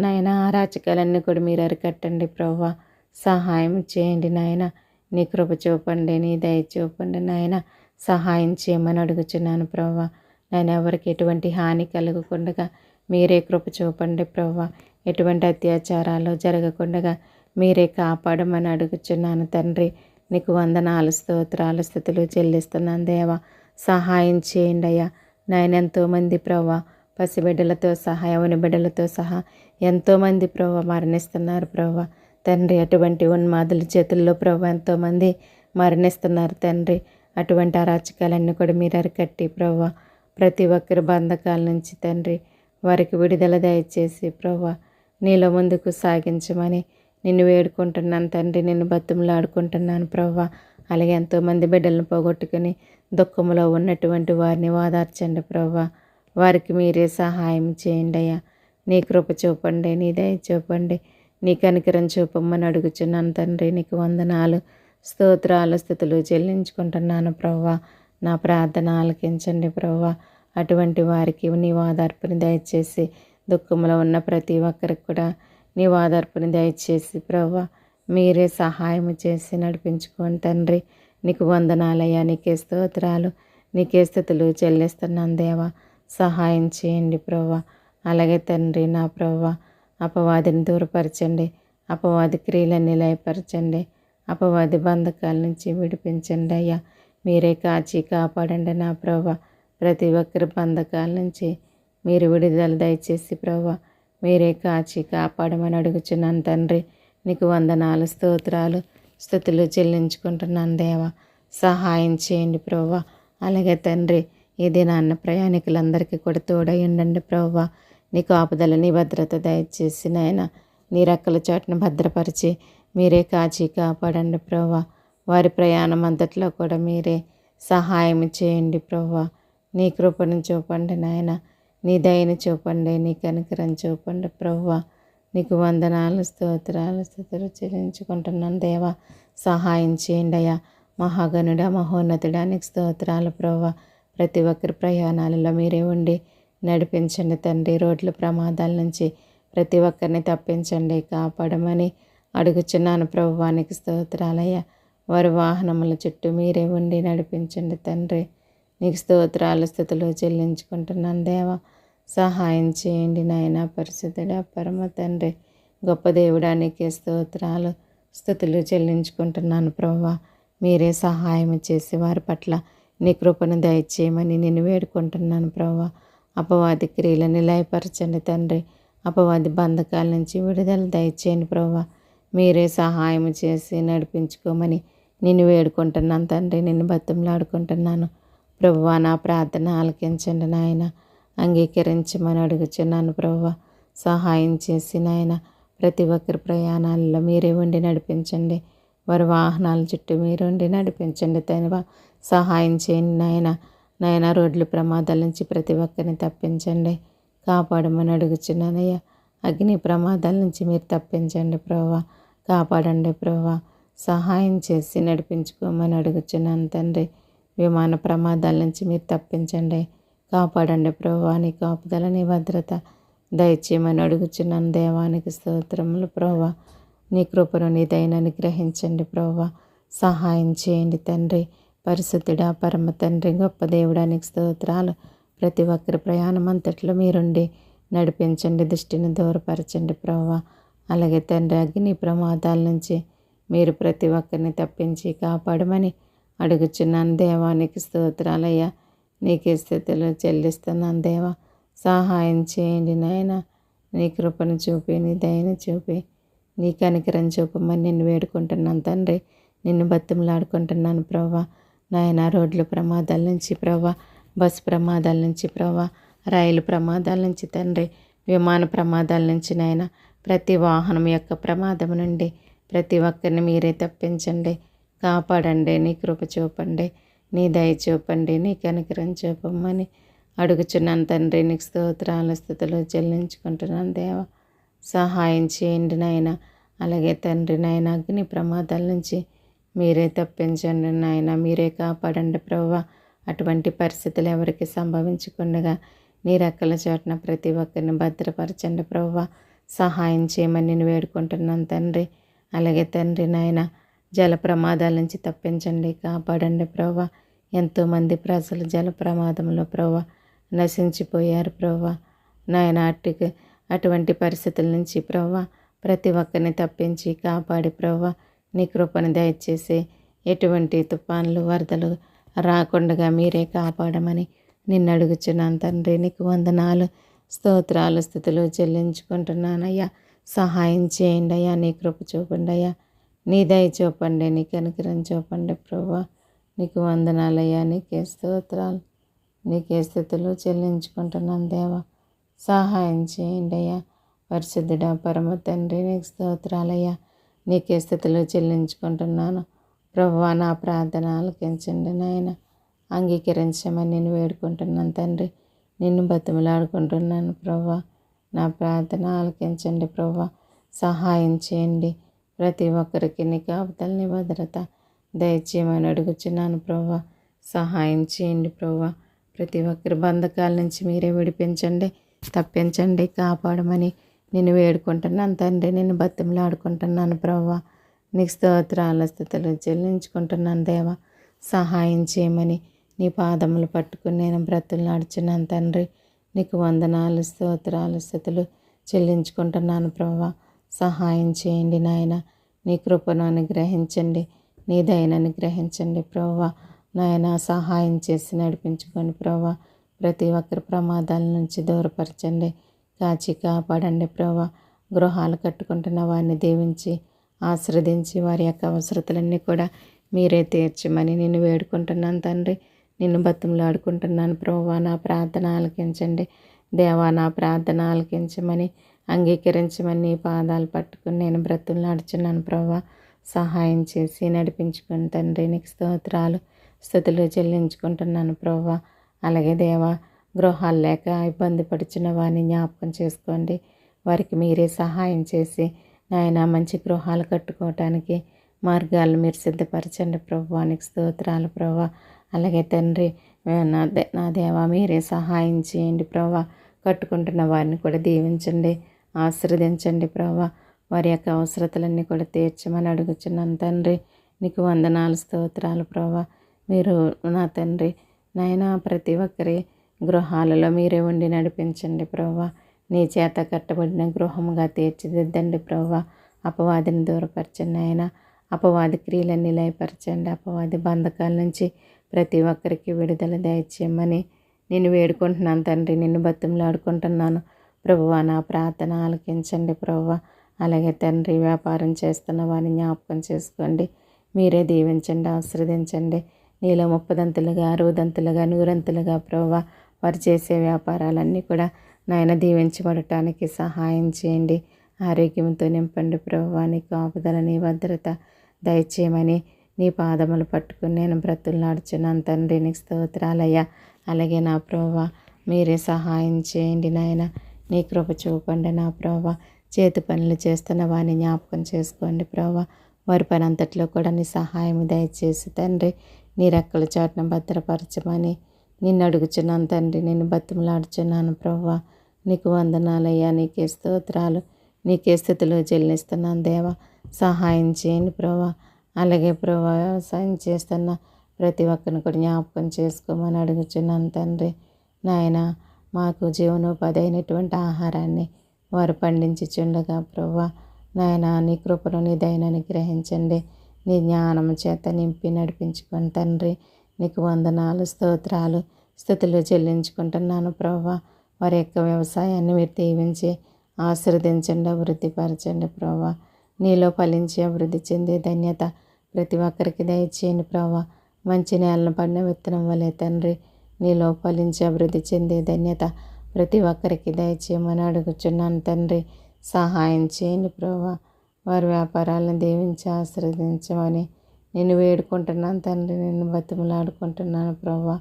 నాయన అరాచకాలన్నీ కూడా మీరు అరికట్టండి ప్రభువా. సహాయం చేయండి నాయన. నీ కృప చూపండి, నీ దయ చూపండి నాయన. సహాయం చేయమని అడుగుచున్నాను ప్రభువా. నేను ఎవరికి ఎటువంటి హాని కలగకుండా మీరే కృప చూపండి ప్రభువా. ఎటువంటి అత్యాచారాలు జరగకుండా మీరే కాపాడమని అడుగుచున్నాను తండ్రి. నీకు వందనాలు స్తోత్రాలు స్తుతులు చెల్లిస్తున్నాను దేవా. సహాయం చేయండి అయ్యా. నాయన, ఎంతోమంది ప్రభువా పసిబిడ్డలతో సహా యవన బిడ్డలతో సహా ఎంతోమంది ప్రభువా మరణిస్తున్నారు ప్రభువా తండ్రి. అటువంటి ఉన్మాదుల చేతుల్లో ప్రభువా ఎంతోమంది మరణిస్తున్నారు తండ్రి. అటువంటి అరాచకాలన్నీ కూడా మీరు అరికట్టి ప్రభువా ప్రతి ఒక్కరి బంధకాల నుంచి తండ్రి వారికి విడుదల దయచేసి ప్రభువా నీలో ముందుకు సాగించమని నిన్ను వేడుకుంటున్నాను తండ్రి. నిన్ను బతుములాడుకుంటున్నాను ప్రభువా. అలాగే ఎంతోమంది బిడ్డలను పోగొట్టుకుని దుఃఖంలో ఉన్నటువంటి వారిని ఓదార్చండి ప్రభువా. వారికి మీరే సహాయం చేయండి అయ్యా. నీ కృప చూపండి, నీ దయ చూపండి, నీ కనికరం చూపమ్మని అడుగుచున్నాను తండ్రి. నీకు వందనాలు స్తోత్రాలు స్తుతులు చెల్లించుకుంటున్నాను ప్రభువా. నా ప్రార్థన ఆలకించండి ప్రభువా. అటువంటి వారికి నీ ఓదార్పుని దయచేసి దుఃఖంలో ఉన్న ప్రతి ఒక్కరికి కూడా నీ ఓదార్పుని దయచేసి ప్రభువా మీరే సహాయం చేసి నడిపించుకోండి తండ్రి. నీకు వందనాలయ్యా. నీకే స్తోత్రాలు, నీకే స్తుతులు చెల్లిస్తున్నాను దేవా. సహాయం చేయండి ప్రభువా. అలాగే తండ్రి నా ప్రభువా, అపవాదిని దూరపరచండి, అపవాది క్రియలన్నీ లయపరచండి, అపవాది బంధకాల నుంచి విడిపించండి అయ్యా. మీరే కాచి కాపాడండి నా ప్రభువా. ప్రతి ఒక్కరి బంధకాల నుంచి మీరు విడుదల దయచేసి ప్రభువా మీరే కాచి కాపాడమని అడుగుచున్నాను తండ్రి. నీకు వందనాలు, స్తోత్రాలు, స్తుతులు చెల్లించుకుంటున్నాను దేవా. సహాయం చేయండి ప్రభువా. అలాగే తండ్రి ఈ దినాన్న ప్రయాణికులందరికీ కూడా తోడై ఉండండి ప్రభువా. నీ కాపుదల నీ భద్రత దయచేసి నాయన నీ రెక్కల చాటును భద్రపరిచి మీరే కాచి కాపాడండి ప్రభువా. వారి ప్రయాణం అంతట్లో కూడా మీరే సహాయం చేయండి ప్రభువా. నీ కృపను చూపండి నాయన, నీ దయను చూపండి, నీ కనికరం చూపండి ప్రభువా. నీకు వందనాలు, స్తోత్రాలు, స్తుతులు చెల్లించుకుంటున్నాను దేవా. సహాయం చేయండి అయ్యా. మహాగణుడా, మహోన్నతుడా నీకు స్తోత్రాలు ప్రభువా. ప్రతి ఒక్కరి ప్రయాణాలలో మీరే ఉండి నడిపించండి తండ్రి. రోడ్ల ప్రమాదాల నుంచి ప్రతి ఒక్కరిని తప్పించండి, కాపాడమని అడుగుచున్నాను ప్రభువా. నీకు స్తోత్రాలయ్యా. వారి వాహనముల చుట్టూ మీరే ఉండి నడిపించండి తండ్రి. నీకు స్తోత్రాలు, స్తుతులు చెల్లించుకుంటున్నాను దేవా. సహాయం చేయండి నాయన. పరిశుద్ధుడా, పరమ తండ్రి, గొప్ప దేవుడా నీకే స్తోత్రాలు, స్తుతులు చెల్లించుకుంటున్నాను ప్రభువా. మీరే సహాయం చేసి వారి పట్ల నీ కృపను దయచేయమని నేను వేడుకుంటున్నాను ప్రభువా. అపవాది క్రియలను లయపరచండి తండ్రి. అపవాది బంధకాల నుంచి విడుదల దయచేయండి ప్రభువా. మీరే సహాయం చేసి నడిపించుకోమని నిన్ను వేడుకుంటున్నాను తండ్రి. నిన్ను బతిమలాడుకుంటున్నాను ప్రభువా. నా ప్రార్థన ఆలకించండి నాయన. అంగీకరించమని అడుగుచున్నాను ప్రభువా. సహాయం చేసి నాయన ప్రతి ఒక్కరి ప్రయాణాలలో మీరే ఉండి నడిపించండి. వారి వాహనాల చుట్టూ మీరు ఉండి నడిపించండి తండ్రి. సహాయం చేయండి నాయన. నాయన రోడ్ల ప్రమాదాల నుంచి ప్రతి ఒక్కరిని తప్పించండి, కాపాడమని అడుగుచున్నానయ్యా. అగ్ని ప్రమాదాల నుంచి మీరు తప్పించండి ప్రభువా. కాపాడండి ప్రభువా. సహాయం చేసి నడిపించుకోమని అడుగుచున్నాను తండ్రి. విమాన ప్రమాదాల నుంచి మీరు తప్పించండి, కాపాడండి ప్రభువా. నీ కాపుదల నీ భద్రత దయచేయమని అడుగుచున్నాను దేవానికి స్తోత్రములు ప్రభువా. నీ కృపను నీ దయను అనుగ్రహించండి ప్రభువా. సహాయం చేయండి తండ్రి. పరిశుద్ధుడా, పరమ తండ్రి, గొప్ప దేవుడానికి స్తోత్రాలు. ప్రతి ఒక్కరి ప్రయాణం అంతట్లో మీరుండి నడిపించండి, దృష్టిని దూరపరచండి ప్రభువా. అలాగే తండ్రి అగ్ని ప్రమాదాల నుంచి మీరు ప్రతి ఒక్కరిని తప్పించి కాపాడమని అడుగుచున్నాను దేవానికి స్తోత్రాలయ్యా. నీకే స్థితిలో చెల్లిస్తున్నాను దేవా. సహాయం చేయండి నాయన. నీ కృపను చూపి, నీ దయను చూపి, నీ కనికరం చూపమని నిన్ను వేడుకుంటున్నాను తండ్రి. నిన్ను బతిమలాడుకుంటున్నాను ప్రభువా. నాయన రోడ్ల ప్రమాదాల నుంచి ప్రభువా, బస్సు ప్రమాదాల నుంచి ప్రభువా, రైలు ప్రమాదాల నుంచి తండ్రి, విమాన ప్రమాదాల నుంచి నాయన ప్రతి వాహనం యొక్క ప్రమాదం నుండి ప్రతి ఒక్కరిని మీరే తప్పించండి, కాపాడండి. నీ కృప చూపండి, నీ దయ చూపండి, నీ కనికరం చూపమని అడుగుచున్నాను తండ్రి. నీకు స్తోత్రాలు, స్తుతులు చెల్లించుకుంటున్నాను దేవా. సహాయం చేయండి నాయన. అలాగే తండ్రి నాయన అగ్ని ప్రమాదాల నుంచి మీరే తప్పించండి నాయన. మీరే కాపాడండి ప్రభువా. అటువంటి పరిస్థితులు ఎవరికి సంభవించకుండా నీ రెక్కల చాటున ప్రతి ఒక్కరిని భద్రపరచండి ప్రభువా. సహాయం చేయమని నేను వేడుకుంటున్నాను తండ్రి. అలాగే తండ్రి నాయన జల ప్రమాదాల నుంచి తప్పించండి, కాపాడండి ప్రభువా. ఎంతోమంది ప్రజలు జల ప్రమాదంలో ప్రభువా నశించిపోయారు ప్రభువా. నాయన అటువంటి పరిస్థితుల నుంచి ప్రభువా ప్రతి ఒక్కరిని తప్పించి కాపాడి ప్రభువా నీ కృపను దయచేసి ఎటువంటి తుఫాన్లు వరదలు రాకుండా మీరే కాపాడమని నిన్ను అడుగుచున్నాను తండ్రి. నీకు వందనాలు, స్తోత్రాలు, స్తుతులు చెల్లించుకుంటున్నానయ్యా. సహాయం చేయండి అయ్యా. నీ కృప చూపండి అయ్యా. నీ దయ చూపండి, నీ కనికరం చూపండి ప్రభువా. నీకు వందనాలయ్యా. నీకే స్తోత్రాలు, నీకే స్థుతులు చెల్లించుకుంటున్నాను దేవా. సహాయం చేయండి అయ్యా. పరిశుద్ధుడా, పరమ తండ్రి, నీకు స్తోత్రాలయ్యా. నీకే స్థుతులు చెల్లించుకుంటున్నాను ప్రభువా. నా ప్రార్థన ఆలకించండి నాయన. అంగీకరించమని నేను వేడుకుంటున్నాను తండ్రి. నిన్ను బతిమలాడుకుంటున్నాను ప్రభువా. నా ప్రార్థన ఆలకించండి ప్రభువా. సహాయం చేయండి. ప్రతి ఒక్కరికి నీ కాపుదల నీ భద్రత దయచేయమని అడుగుచున్నాను ప్రభువా. సహాయం చేయండి ప్రభువా. ప్రతి ఒక్కరి బంధకాల నుంచి మీరే విడిపించండి, తప్పించండి, కాపాడమని నేను వేడుకుంటున్నాను తండ్రి. నేను బతిమలాడుకుంటున్నాను ప్రభువా. నీకు స్తోత్రాల, స్తుతులు చెల్లించుకుంటున్నాను దేవా. సహాయం చేయమని నీ పాదములు పట్టుకుని నేను బ్రతులాడుచున్నాను తండ్రి. నీకు వందనాలు, స్తోత్రాలు, స్తుతులు చెల్లించుకుంటున్నాను ప్రభువా. సహాయం చేయండి నాయన. నీ కృపను అనుగ్రహించండి, నీ దయను అనుగ్రహించండి ప్రభువా. నాయన సహాయం చేసి నడిపించుకోండి ప్రభువా. ప్రతి ఒక్కరి ప్రమాదాల నుంచి దూరపరచండి, కాచి కాపాడండి ప్రభువా. గృహాలు కట్టుకుంటున్న వారిని దీవించి ఆశీర్వదించి వారి యొక్క అవసరతలన్నీ కూడా మీరే తీర్చమని నిన్ను వేడుకుంటున్నాను తండ్రి. నిన్ను బతిమలాడుకుంటున్నాను ప్రభువా. నా ప్రార్థన ఆలకించండి దేవా. నా ప్రార్థన ఆలకించమని, అంగీకరించమని నీ పాదాలు పట్టుకుని నేను బ్రతుమలాడుచున్నాను ప్రభువా. సహాయం చేసి నడిపించుకుని తండ్రి నీకు స్తోత్రాలు, స్తుతులు చెల్లించుకుంటున్నాను ప్రభువా. అలాగే దేవా, గృహాలు లేక ఇబ్బంది పడుచున్న వారిని జ్ఞాపకం చేసుకోండి. వారికి మీరే సహాయం చేసి నాయన మంచి గృహాలు కట్టుకోవటానికి మార్గాలు మీరు సిద్ధపరచండి ప్రభువా. నీకు స్తోత్రాలు ప్రభువా. అలాగే తండ్రి, నా దేవా మీరే సహాయం చేయండి ప్రభువా. కట్టుకుంటున్న వారిని కూడా దీవించండి, ఆశీర్వదించండి ప్రభువా. వారి యొక్క అవసరతలన్నీ కూడా తీర్చమని అడుగుచున్నాను తండ్రి. నీకు వందనాలు, స్తోత్రాలు ప్రభువా. మీరు నా తండ్రి నాయన ప్రతి ఒక్కరి గృహాలలో మీరే ఉండి నడిపించండి ప్రభువా. నీ చేత కట్టబడిన గృహముగా తీర్చిదిద్దండి ప్రభువా. అపవాదిని దూరపరచండి ఆయన. అపవాది క్రియలన్నీ లయపరచండి. అపవాది బంధకాల నుంచి ప్రతి ఒక్కరికి విడుదల దయచేయమని నేను వేడుకుంటున్నాను తండ్రి. నిన్ను బతిమలాడుకుంటున్నాను ప్రభువా. నా ప్రార్థన ఆలకించండి ప్రభువా. అలాగే తండ్రి, వ్యాపారం చేస్తున్న వారిని జ్ఞాపకం చేసుకోండి. మీరే దీవించండి, ఆశీర్వదించండి. నీలో 30 60 100 ప్రభువా. వారు చేసే వ్యాపారాలన్నీ కూడా నాయన దీవించబడటానికి సహాయం చేయండి. ఆరోగ్యంతో నింపండి ప్రభువా. నీ కాపుదల, నీ భద్రత దయచేయమని నీ పాదములు పట్టుకుని నేను బ్రతులాడుచున్నాను తండ్రి. నీకు స్తోత్రాలయ్యా. అలాగే నా ప్రభువా మీరే సహాయం చేయండి నాయన. నీ కృప చూపండి నా ప్రభువా. చేతి పనులు చేస్తున్న వారిని జ్ఞాపకం చేసుకోండి ప్రభువా. వారి పని అంతట్లో కూడా నీ సహాయం దయచేసి తండ్రి నీ రెక్కల చాటున భద్రపరచమని నిన్ను అడుగుచున్నాను తండ్రి. నిన్ను బతిమలాడుచున్నాను ప్రభువా. నీకు వందనాలయ్యా. నీకే స్తోత్రాలు, నీకే స్థుతులు చెల్లిస్తున్నాను దేవా. సహాయం చేయండి ప్రభువా. అలాగే ప్రభువా, వ్యవసాయం చేస్తున్న ప్రతి ఒక్కరిని కూడా జ్ఞాపకం చేసుకోమని అడుగుచున్నాను తండ్రి. నాయన మాకు జీవనోపాధి అయినటువంటి ఆహారాన్ని వారు పండించుచుండగా ప్రభువా నాయన నీ కృపను, నీ దయను అనుగ్రహించండి. నీ జ్ఞానము చేత నింపి నడిపించుకొని తండ్రి. నీకు వందనాలు, స్తోత్రాలు, స్తుతులు చెల్లించుకుంటున్నాను ప్రభువా. వారి యొక్క వ్యవసాయాన్ని మీరు దీవించి ఆశీర్వదించండి, అభివృద్ధిపరచండి ప్రభువా. నీలో ఫలించి అభివృద్ధి చెందే ధన్యత ప్రతి ఒక్కరికి దయచేయండి ప్రభువా. మంచి నేలను పడిన విత్తనం వలె తండ్రి నీలో ఫలించి అభివృద్ధి చెందే ధన్యత ప్రతి ఒక్కరికి దయచేయమని అడుగుచున్నాను తండ్రి. సహాయం చేయండి ప్రభువా. వారి వ్యాపారాలను దీవించి ఆశీర్వదించమని నేను వేడుకుంటున్నాను తండ్రి. నిన్ను బతిమలాడుకుంటున్నాను ప్రభువా.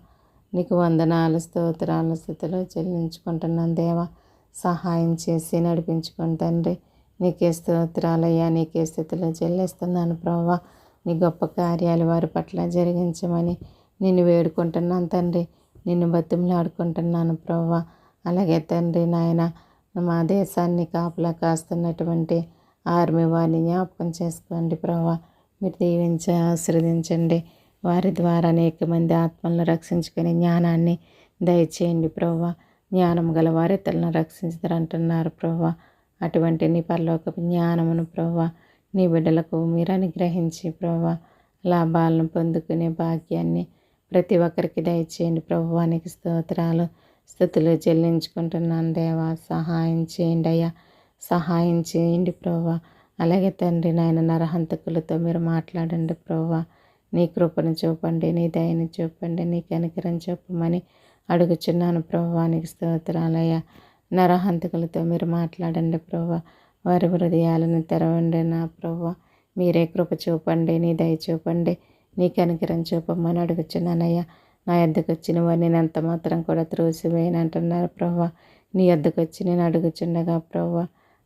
నీకు వందనాలు, స్తోత్రాలు, స్తుతులు చెల్లించుకుంటున్నాను దేవా. సహాయం చేసి నడిపించుకోండి తండ్రి. నీకే స్తోత్రాలయ్యా. నీకే స్థుతులు చెల్లిస్తున్నాను ప్రభువా. నీ గొప్ప కార్యాలు వారి పట్ల జరిగించమని నిన్ను వేడుకుంటున్నాను తండ్రి. నిన్ను బతిమలాడుకుంటున్నాను ప్రభువా. అలాగే తండ్రి నాయన మా దేశాన్ని కాపలా కాస్తున్నటువంటి ఆర్మీ వారిని జ్ఞాపకం చేసుకోండి ప్రభువా. మీరు దీవించి ఆశీర్వదించండి. వారి ద్వారా అనేక మంది ఆత్మలను రక్షించుకునే జ్ఞానాన్ని దయచేయండి ప్రభువా. జ్ఞానం గల వారు ఇతరులను రక్షించుతారంటున్నారు ప్రభువా. అటువంటి నీ పరలోకపు జ్ఞానమును ప్రభువా నీ బిడ్డలకు మీరు అనుగ్రహించి ప్రభువా లాభాలను పొందుకునే భాగ్యాన్ని ప్రతి ఒక్కరికి దయచేయండి ప్రభువా. నీకు స్తోత్రాలు, స్తుతులు చెల్లించుకుంటున్నాను దేవా. సహాయం చేయండి అయ్యా. సహాయం చేయండి ప్రభువా. అలాగే తండ్రి నాయన నరహంతకులతో మీరు మాట్లాడండి ప్రభువా. నీ కృపను చూపండి, నీ దయని చూపండి, నీ కనికరం చూపమని అడుగుచున్నాను ప్రభువా. నీకు స్తోత్రాలయ్యా. నరహంతకులతో మీరు మాట్లాడండి ప్రభువా. వారి హృదయాలను తెరవండి నా ప్రభువా. మీరే కృప చూపండి, నీ దయ చూపండి, నీ కనికరం చూపమని అడుగుచున్నానయ్యా. నా యొద్దకు వచ్చిన వారిని నేను ఎంత మాత్రం కూడా త్రోసివేయను అంటున్నారు ప్రభువా. నీ యొద్దకు వచ్చి నేను అడుగుచుండగా ప్రభువా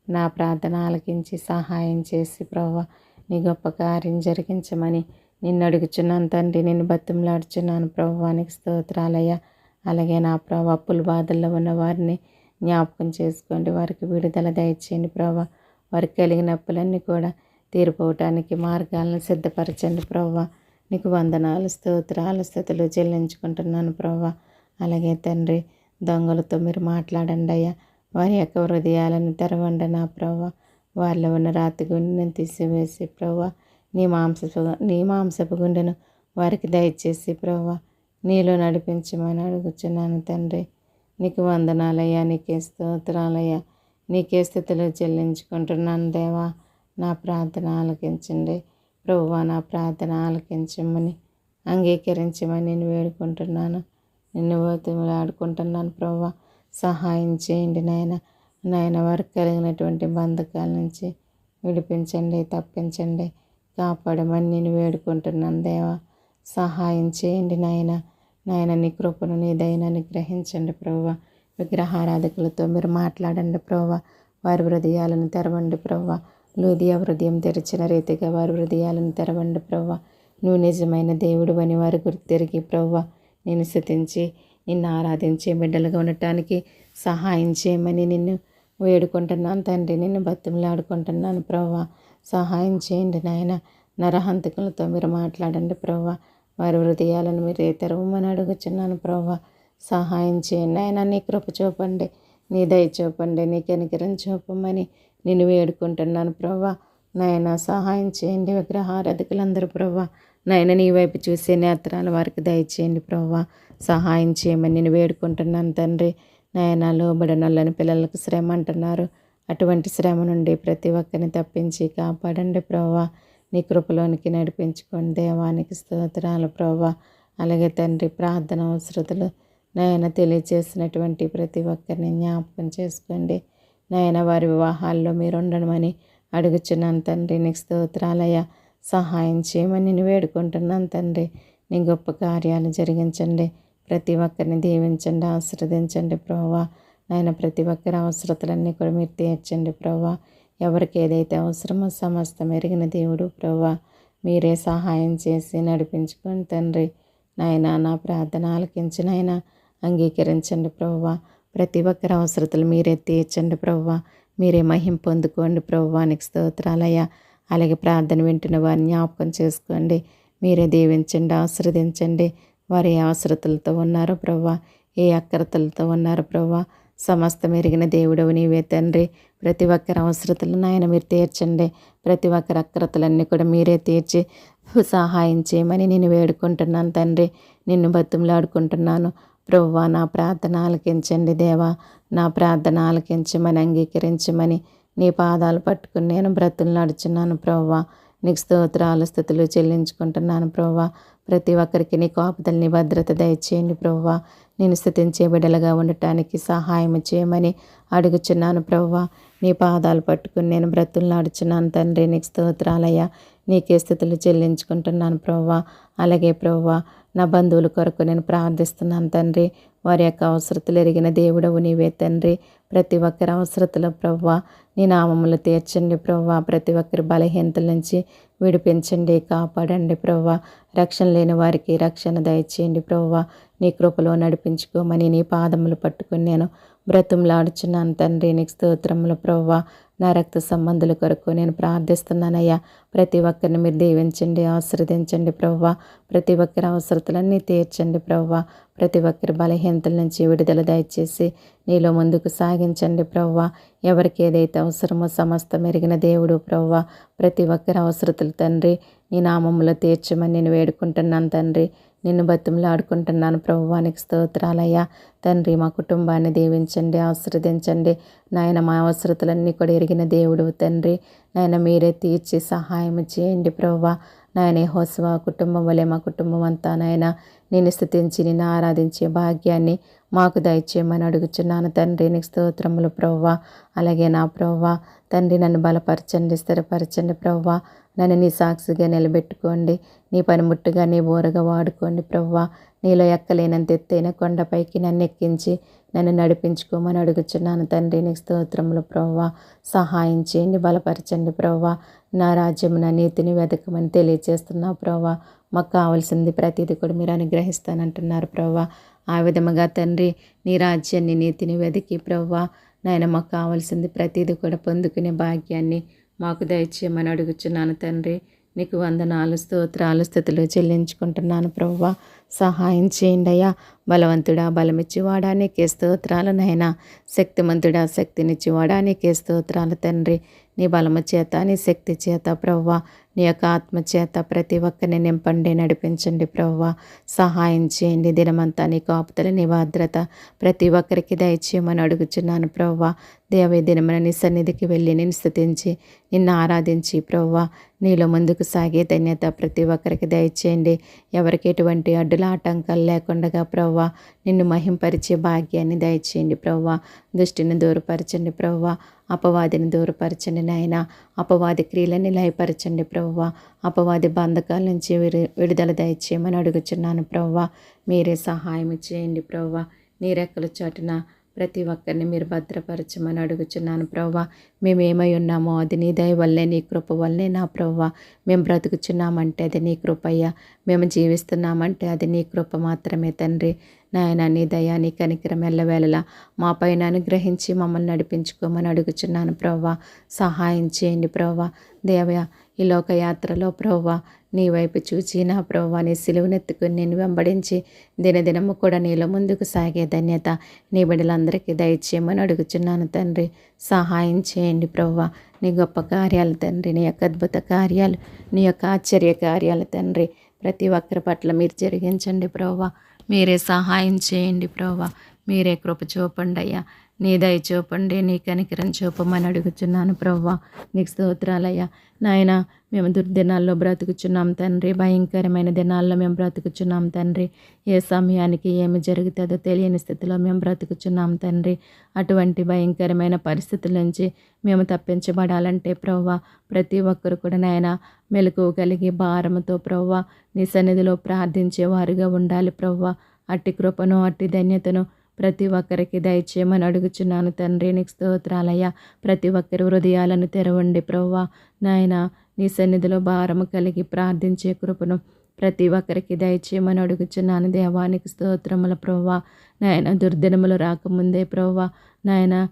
నా ప్రార్థన ఆలకించి సహాయం చేసి ప్రభువా నీ గొప్ప కార్యం జరిగించమని నిన్ను అడుగుచున్నాను తండ్రి. నిన్ను బతిమలాడుచున్నాను ప్రభువా. నీకు స్తోత్రాలయ్యా. అలాగే నా ప్రభువా అప్పుల బాధల్లో ఉన్న వారిని జ్ఞాపకం చేసుకోండి. వారికి విడుదల దయచేయండి ప్రభువా. వారికి కలిగిన అప్పులన్నీ కూడా తీరిపోవటానికి మార్గాలను సిద్ధపరచండి ప్రభువా. నీకు వందనాలు, స్తోత్రాలు, స్తుతులు చెల్లించుకుంటున్నాను ప్రభువా. అలాగే తండ్రి దొంగలతో మీరు మాట్లాడండి అయ్యా. వారి యొక్క హృదయాలను తెరవండి నా ప్రభా. వారిలో ఉన్న రాతి గుండెను తీసివేసి ప్రభా, నీ మాంసపు గుండెను వారికి దయచేసి ప్రభా నీలో నడిపించమని అడుగుచున్నాను తండ్రి. నీకు వందనాలయ్యా, నీకే స్తోత్రాలయ్యా, నీకే స్థితిలో చెల్లించుకుంటున్నాను దేవా. నా ప్రార్థన ఆలకించండి ప్రభువా, నా ప్రార్థన ఆలకించమని అంగీకరించమని నేను వేడుకుంటున్నాను. నిన్ను ఆడుకుంటున్నాను ప్రభువా. సహాయం చేయండి నాయన వారికి కలిగినటువంటి బంధకాల నుంచి విడిపించండి, తప్పించండి, కాపాడమని నేను వేడుకుంటున్నాను దేవా. సహాయం చేయండి నాయన నీ కృపను నీ దయనని గ్రహించండి ప్రభువా. విగ్రహారాధకులతో మీరు మాట్లాడండి ప్రభువా. వారి హృదయాలను తెరవండి ప్రభువా. లూదియా హృదయం తెరిచిన రీతిగా వారి హృదయాలను తెరవండి ప్రభువా. నువ్వు నిజమైన దేవుడు అని వారి గుర్తెరిగి ప్రభువా నేను స్తుతించి నిన్ను ఆరాధించే బిడ్డలుగా ఉండటానికి సహాయం చేయమని నిన్ను వేడుకుంటున్నాను తండ్రి. నిన్ను బతిమలాడుకుంటున్నాను ప్రభువా. సహాయం చేయండి నాయన. నరహంతకులతో మీరు మాట్లాడండి ప్రభువా. వారి హృదయాలను మీరు తెరవమని అడుగుచున్నాను ప్రభువా. సహాయం చేయండి నాయన. నీ కృప చూపండి, నీ దయ చూపండి, నీ కనికరం చూపమని నిన్ను వేడుకుంటున్నాను ప్రభువా. నాయన సహాయం చేయండి. విగ్రహారాధకులందరూ ప్రభువా నాయన నీ వైపు చూసే నేత్రాలు వారికి దయచేయండి ప్రభువా. సహాయం చేయమని నేను వేడుకుంటున్నాను తండ్రి. నాయన లోబడనొల్లని పిల్లలకు శ్రమ అంటున్నారు. అటువంటి శ్రమ నుండి ప్రతి ఒక్కరిని తప్పించి కాపాడండి ప్రభువా. నీ కృపలోనికి నడిపించుకోండి దేవానికి స్తోత్రాలు ప్రభువా. అలాగే తండ్రి ప్రార్థన అవసరతలు నాయన తెలియచేసినటువంటి ప్రతి ఒక్కరిని జ్ఞాపకం చేసుకోండి నాయన. వారి వివాహాల్లో మీరు ఉండడమని అడుగుచున్నాను తండ్రి. నీకు స్తోత్రాలయ్యా. సహాయం చేయమని నేను వేడుకుంటున్నాను తండ్రి. నీ గొప్ప కార్యాలు జరిగించండి. ప్రతి ఒక్కరిని దీవించండి, ఆశీర్వదించండి ప్రభువా. నాయన ప్రతి ఒక్కరి అవసరతలన్నీ కూడా మీరు తీర్చండి ప్రభువా. ఎవరికి ఏదైతే అవసరమో సమస్తం ఎరిగిన దేవుడు ప్రభువా. మీరే సహాయం చేసి నడిపించుకోండి తండ్రి. నాయన నా ప్రార్థన ఆలకించి నాయన అంగీకరించండి ప్రభువా. ప్రతి ఒక్కరి అవసరతలు మీరే తీర్చండి ప్రభువా. మీరే మహిమ పొందుకోండి ప్రభువా. నీకు స్తోత్రాలయ్యా. అలాగే ప్రార్థన వింటున్న వారిని జ్ఞాపకం చేసుకోండి. మీరే దీవించండి, ఆశీర్వదించండి. వారి ఏ అవసరతలతో ఉన్నారో ప్రభువా, ఏ అక్రతలతో ఉన్నారో ప్రభువా, సమస్తం ఎరిగిన దేవుడవు నీవే తండ్రి. ప్రతి ఒక్కరి అవసరతలు నాయన మీరు తీర్చండి. ప్రతి ఒక్కరి అక్రతలన్నీ కూడా మీరే తీర్చి సహాయం చేయమని నేను వేడుకుంటున్నాను తండ్రి. నిన్ను బతిమలాడుకుంటున్నాను ప్రభువా. నా ప్రార్థన ఆలకించండి దేవా. నా ప్రార్థన ఆలకించమని అంగీకరించమని నీ పాదాలు పట్టుకుని నేను బ్రతులు నడుచున్నాను ప్రభువా. నీకు స్తోత్రాలు స్తుతులు చెల్లించుకుంటున్నాను ప్రభువా. ప్రతి ఒక్కరికి నీ కాపుదలని భద్రత దయచేయండి ప్రభువా. నేను స్తుతించే బిడ్డలుగా ఉండటానికి సహాయం చేయమని అడుగుచున్నాను ప్రభువా. నీ పాదాలు పట్టుకుని నేను బ్రతులు నడుచున్నాను తండ్రి. నీకు స్తోత్రాలయ్యా. నీకే స్థుతులు చెల్లించుకుంటున్నాను ప్రభువా. అలాగే ప్రభువా నా బంధువుల కొరకు నేను ప్రార్థిస్తున్నాను తండ్రి. వారి యొక్క అవసరతలు ఎరిగిన దేవుడవు నీవే తండ్రి. ప్రతి ఒక్కరి అవసరతలు ప్రభువా నీ నామములు తీర్చండి ప్రభువా. ప్రతి ఒక్కరి బలహీనతల నుంచి విడిపించండి, కాపాడండి ప్రభువా. రక్షణ లేని వారికి రక్షణ దయచేయండి ప్రభువా. నీ కృపలో నడిపించుకోమని నీ పాదములు పట్టుకుని నేను బ్రతుములాడుచున్నాను తండ్రి. నీకు స్తోత్రములు ప్రభువా. నా రక్త సంబంధుల కొరకు నేను ప్రార్థిస్తున్నానయ్యా. ప్రతి ఒక్కరిని మీరు దీవించండి, ఆశీర్వదించండి ప్రభువా. ప్రతి ఒక్కరి అవసరతలన్నీ తీర్చండి ప్రభువా. ప్రతి ఒక్కరి బలహీనతల నుంచి విడుదల దయచేసి నీలో ముందుకు సాగించండి ప్రభువా. ఎవరికి ఏదైతే అవసరమో సమస్తం ఎరిగిన దేవుడు ప్రభువా. ప్రతి ఒక్కరి అవసరతలు తండ్రి నీ నామములో తీర్చమని నేను వేడుకుంటున్నాను తండ్రి. నిన్ను బతిమలాడుకుంటున్నాను ప్రభువా. నీకు స్తోత్రాలయ్యా తండ్రి. మా కుటుంబాన్ని దీవించండి, ఆశీర్వదించండి నాయన. మా అవసరతలన్నీ కూడా ఎరిగిన దేవుడు తండ్రి. నాయన మీరే తీర్చి సహాయం చేయండి ప్రభువా. నాయన యెహోషువ కుటుంబం వలె మా కుటుంబం అంతా నాయన నేను స్తుతించి నిన్ను ఆరాధించే భాగ్యాన్ని మాకు దయచేయమని అడుగుచున్నాను తండ్రి. నీకు స్తోత్రములు ప్రభువా. అలాగే నా ప్రభువా తండ్రి నన్ను బలపరచండి, స్థిరపరచండి ప్రభువా. నన్ను నీ సాక్షిగా నిలబెట్టుకోండి. నీ పనిముట్టుగా నీ బోరగా వాడుకోండి ప్రభువా. నీలో ఎక్కలేనంత ఎత్తైన కొండపైకి నన్ను ఎక్కించి నన్ను నడిపించుకోమని అడుగుచున్నాను తండ్రి. నీకు స్తోత్రములు ప్రభువా. సహాయం చేయండి, బలపరచండి ప్రభువా. నా రాజ్యం నా నీతిని వెతకమని తెలియజేస్తున్నావు ప్రభువా. మాకు కావాల్సింది ప్రతిదీ కూడా మీరు అనుగ్రహిస్తానంటున్నారు ప్రభువా. ఆ విధముగా తండ్రి నీ రాజ్యాన్ని నీతిని వెతికి ప్రభువా నాయన మాకు కావాల్సింది ప్రతిదీ కూడా పొందుకునే భాగ్యాన్ని మాకు దయచేయమని అడుగుచున్నాను తండ్రి. నీకు వందనాలు స్తోత్రాలు స్థుతులు చెల్లించుకుంటున్నాను ప్రభువా. సహాయం చేయండి అయ్యా. బలవంతుడా బలమిచ్చివాడా నీకే స్తోత్రాలు నాయనా. శక్తిమంతుడా శక్తినిచ్చివాడా నీకే స్తోత్రాలు తండ్రి. నీ బలము చేత నీ శక్తి చేత ప్రభువా, నీ యొక్క ఆత్మ చేత ప్రతి ఒక్కరిని నింపండి, నడిపించండి ప్రభువా. సహాయం చేయండి. దినమంతా నీ కాపుదల నీ భద్రత ప్రతి ఒక్కరికి దయచేయమని అడుగుచున్నాను ప్రభువా. దేవ దినమున నీ సన్నిధికి వెళ్ళి నిన్ను స్తుతించి నిన్ను ఆరాధించి ప్రభువా నీలో ముందుకు సాగే ధన్యత ప్రతి ఒక్కరికి దయచేయండి. ఎవరికి ఎటువంటి అడ్డుల ఆటంకాలు లేకుండా ప్రభువా నిన్ను మహింపరిచే భాగ్యాన్ని దయచేయండి ప్రభువా. దుష్టిని దూరపరచండి ప్రభువా. అపవాదిని దూరపరచండి నాయన. అపవాది క్రియలని లయపరచండి ప్రభువా. అపవాది బంధకాల నుంచి విడుదల దయచేయమని అడుగుచున్నాను ప్రభువా. మీరే సహాయం చేయండి ప్రభువా. నీ రెక్కల చాటున ప్రతి ఒక్కరిని మీరు భద్రపరచమని అడుగుచున్నాను ప్రభువా. మేము ఏమై ఉన్నామో అది నీ దయ వల్లే నీ కృప వల్లే నా ప్రభువా. మేము బ్రతుకుచున్నామంటే అది నీ కృపయ్యా. మేము జీవిస్తున్నామంటే అది నీ కృప మాత్రమే తండ్రి. నాయన నీ దయ నీ కనికరం ఎల్లవేళలా మా పైన అనుగ్రహించి మమ్మల్ని నడిపించుకోమని అడుగుచున్నాను ప్రభువా. సహాయం చేయండి ప్రభువా. దేవయ్య ఈ లోకయాత్రలో ప్రభువా నీ వైపు చూచి నా ప్రభువా నీ సిలువనెత్తుకుని నేను వెంబడించి దినదినము కూడా నీలో ముందుకు సాగే ధన్యత నీ బిడ్డలందరికీ దయచేయమని అడుగుచున్నాను తండ్రి. సహాయం చేయండి ప్రభువా. నీ గొప్ప కార్యాలు తండ్రి, నీ యొక్క అద్భుత కార్యాలు, నీ యొక్క ఆశ్చర్య కార్యాలు తండ్రి ప్రతి ఒక్కరి పట్ల మీరు జరిగించండి ప్రభువా. మీరే సహాయం చేయండి ప్రభువా. మీరే కృప చూపండి అయ్యా. నీ దయ చూపండి, నీ కనికరం చూపమని అడుగుచున్నాను ప్రభువా. నీకు స్తోత్రాలయ్యా. నాయన మేము దుర్దినాల్లో బ్రతుకుచున్నాం తండ్రి. భయంకరమైన దినాల్లో మేము బ్రతుకుచున్నాం తండ్రి. ఏ సమయానికి ఏమి జరుగుతుందో తెలియని స్థితిలో మేము బ్రతుకుచున్నాం తండ్రి. అటువంటి భయంకరమైన పరిస్థితుల నుంచి మేము తప్పించబడాలంటే ప్రభువా ప్రతి ఒక్కరు కూడా నాయన మెలకువ కలిగి భారముతో ప్రభువా నీ సన్నిధిలో ప్రార్థించేవారుగా ఉండాలి ప్రభువా. అట్టి కృపను అట్టి ధన్యతను ప్రతి ఒక్కరికి దయచేయమని అడుగుచున్నాను తండ్రి. నీకు స్తోత్రాలయ్యా. ప్రతి ఒక్కరి హృదయాలను తెరవండి ప్రభువా. నాయన నీ సన్నిధిలో భారము కలిగి ప్రార్థించే కృపను ప్రతి ఒక్కరికి దయచేయమని అడుగుచున్నాను దేవానికి స్తోత్రముల ప్రభువా. నాయన దుర్దినములు రాకముందే ప్రభువా నాయన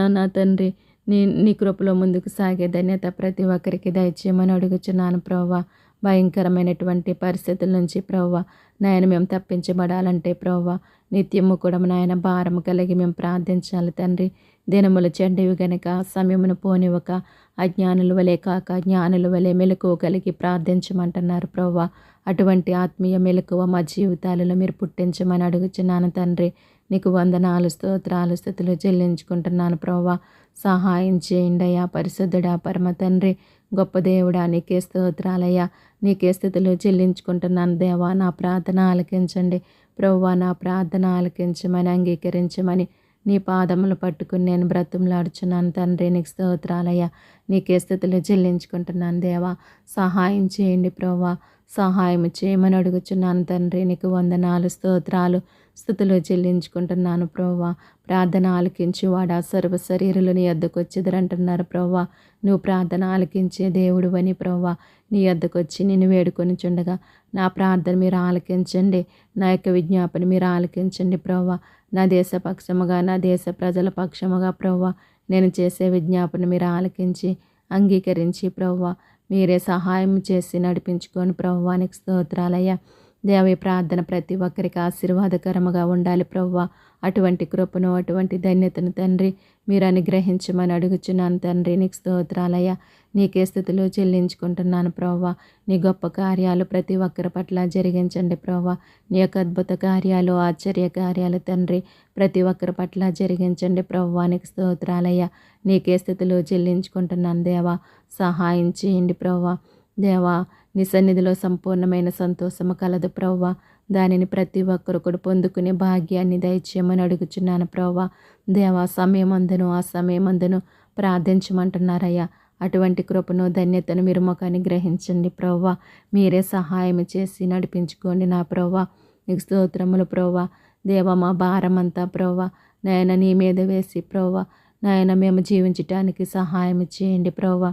నా తండ్రి నీ కృపలో ముందుకు సాగే ధన్యత ప్రతి ఒక్కరికి దయచేయమని అడుగుచున్నాను ప్రభువా. భయంకరమైనటువంటి పరిస్థితుల నుంచి ప్రభువా నాయన మేము తప్పించబడాలంటే ప్రభువా నిత్యము కూడా నాయన భారము కలిగి మేము ప్రార్థించాలి తండ్రి. దినములు చెడ్డవి గనక సమయమును పోనివ్వక అజ్ఞానుల వలె కాక జ్ఞానుల వలె మెలకువ కలిగి ప్రార్థించమంటున్నారు ప్రభువా. అటువంటి ఆత్మీయ మెలకువ మా జీవితాలలో మీరు పుట్టించమని అడుగుచున్నాను తండ్రి. నీకు వందనాలు స్తోత్రాలు స్థుతులు చెల్లించుకుంటున్నాను ప్రభువా. సహాయం చేయండి అయ్యా. పరిశుద్ధుడా పరమ తండ్రి గొప్ప దేవుడా నీకే స్తోత్రాలయ్యా. నీకే స్థుతులు చెల్లించుకుంటున్నాను దేవా. నా ప్రార్థన ఆలకించండి ప్రభువా. నా ప్రార్థన ఆలకించమని అంగీకరించమని నీ పాదములు పట్టుకుని నేను బ్రతుములాడుచున్నాను తండ్రి. నీకు స్తోత్రాలయ్యా. నీకే స్థుతులు చెల్లించుకుంటున్నాను దేవా. సహాయం చేయండి ప్రభువా. సహాయం చేయమని అడుగుచున్నాను తండ్రి. నీకు వందనాలు స్తోత్రాలు స్థుతులు చెల్లించుకుంటున్నాను ప్రభువా. ప్రార్థన ఆలకించి వాడా సర్వ శరీరులు నీ వద్దకు వచ్చేదరంటున్నారు ప్రభువా. నువ్వు ప్రార్థన ఆలకించే దేవుడు అని ప్రభువా నీ వద్దకు వచ్చి నేను వేడుకొని చుండగా నా ప్రార్థన మీరు ఆలకించండి. నా యొక్క విజ్ఞాపన మీరు ఆలకించండి ప్రభువా. నా దేశ పక్షముగా నా దేశ ప్రజల పక్షముగా ప్రభువా నేను చేసే విజ్ఞాపన మీరు ఆలకించి అంగీకరించి ప్రభువా మీరే సహాయం చేసి నడిపించుకొని ప్రభువానికి స్తోత్రాలయ్యా. దేవి ప్రార్థన ప్రతి ఒక్కరికి ఆశీర్వాదకరముగా ఉండాలి ప్రభువా. అటువంటి కృపను అటువంటి ధన్యతను తండ్రి మీరు అనుగ్రహించమని అడుగుచున్నాను తండ్రి. నీకు స్తోత్రాలయ్యా. నీకే స్థుతులు చెల్లించుకుంటున్నాను ప్రభువా. నీ గొప్ప కార్యాలు ప్రతి ఒక్కరి పట్ల జరిగించండి ప్రభువా. నీ యొక్క అద్భుత కార్యాలు ఆశ్చర్య కార్యాలు తండ్రి ప్రతి ఒక్కరి పట్ల జరిగించండి ప్రభువా. నీకు స్తోత్రాలయ్యా. నీకే స్థుతులు చెల్లించుకుంటున్నాను దేవా. సహాయం చేయండి ప్రభువా. దేవా నీ సన్నిధిలో సంపూర్ణమైన సంతోషము కలదు ప్రభువా. దానిని ప్రతి ఒక్కరు కూడా పొందుకునే భాగ్యాన్ని దయచేయమని అడుగుచున్నాను ప్రభువా. దేవా సమయమందును ఆ సమయమందును ప్రార్థించమంటున్నారయ్యా. అటువంటి కృపను ధన్యతను మీరు మాకు అనుగ్రహించండి ప్రభువా. మీరే సహాయం చేసి నడిపించుకోండి నా ప్రభువా. నీకు స్తోత్రములు ప్రభువా. దేవా మా భారమంతా ప్రభువా నాయన నీ మీద వేసి ప్రభువా నాయన మేము జీవించటానికి సహాయం చేయండి ప్రభువా.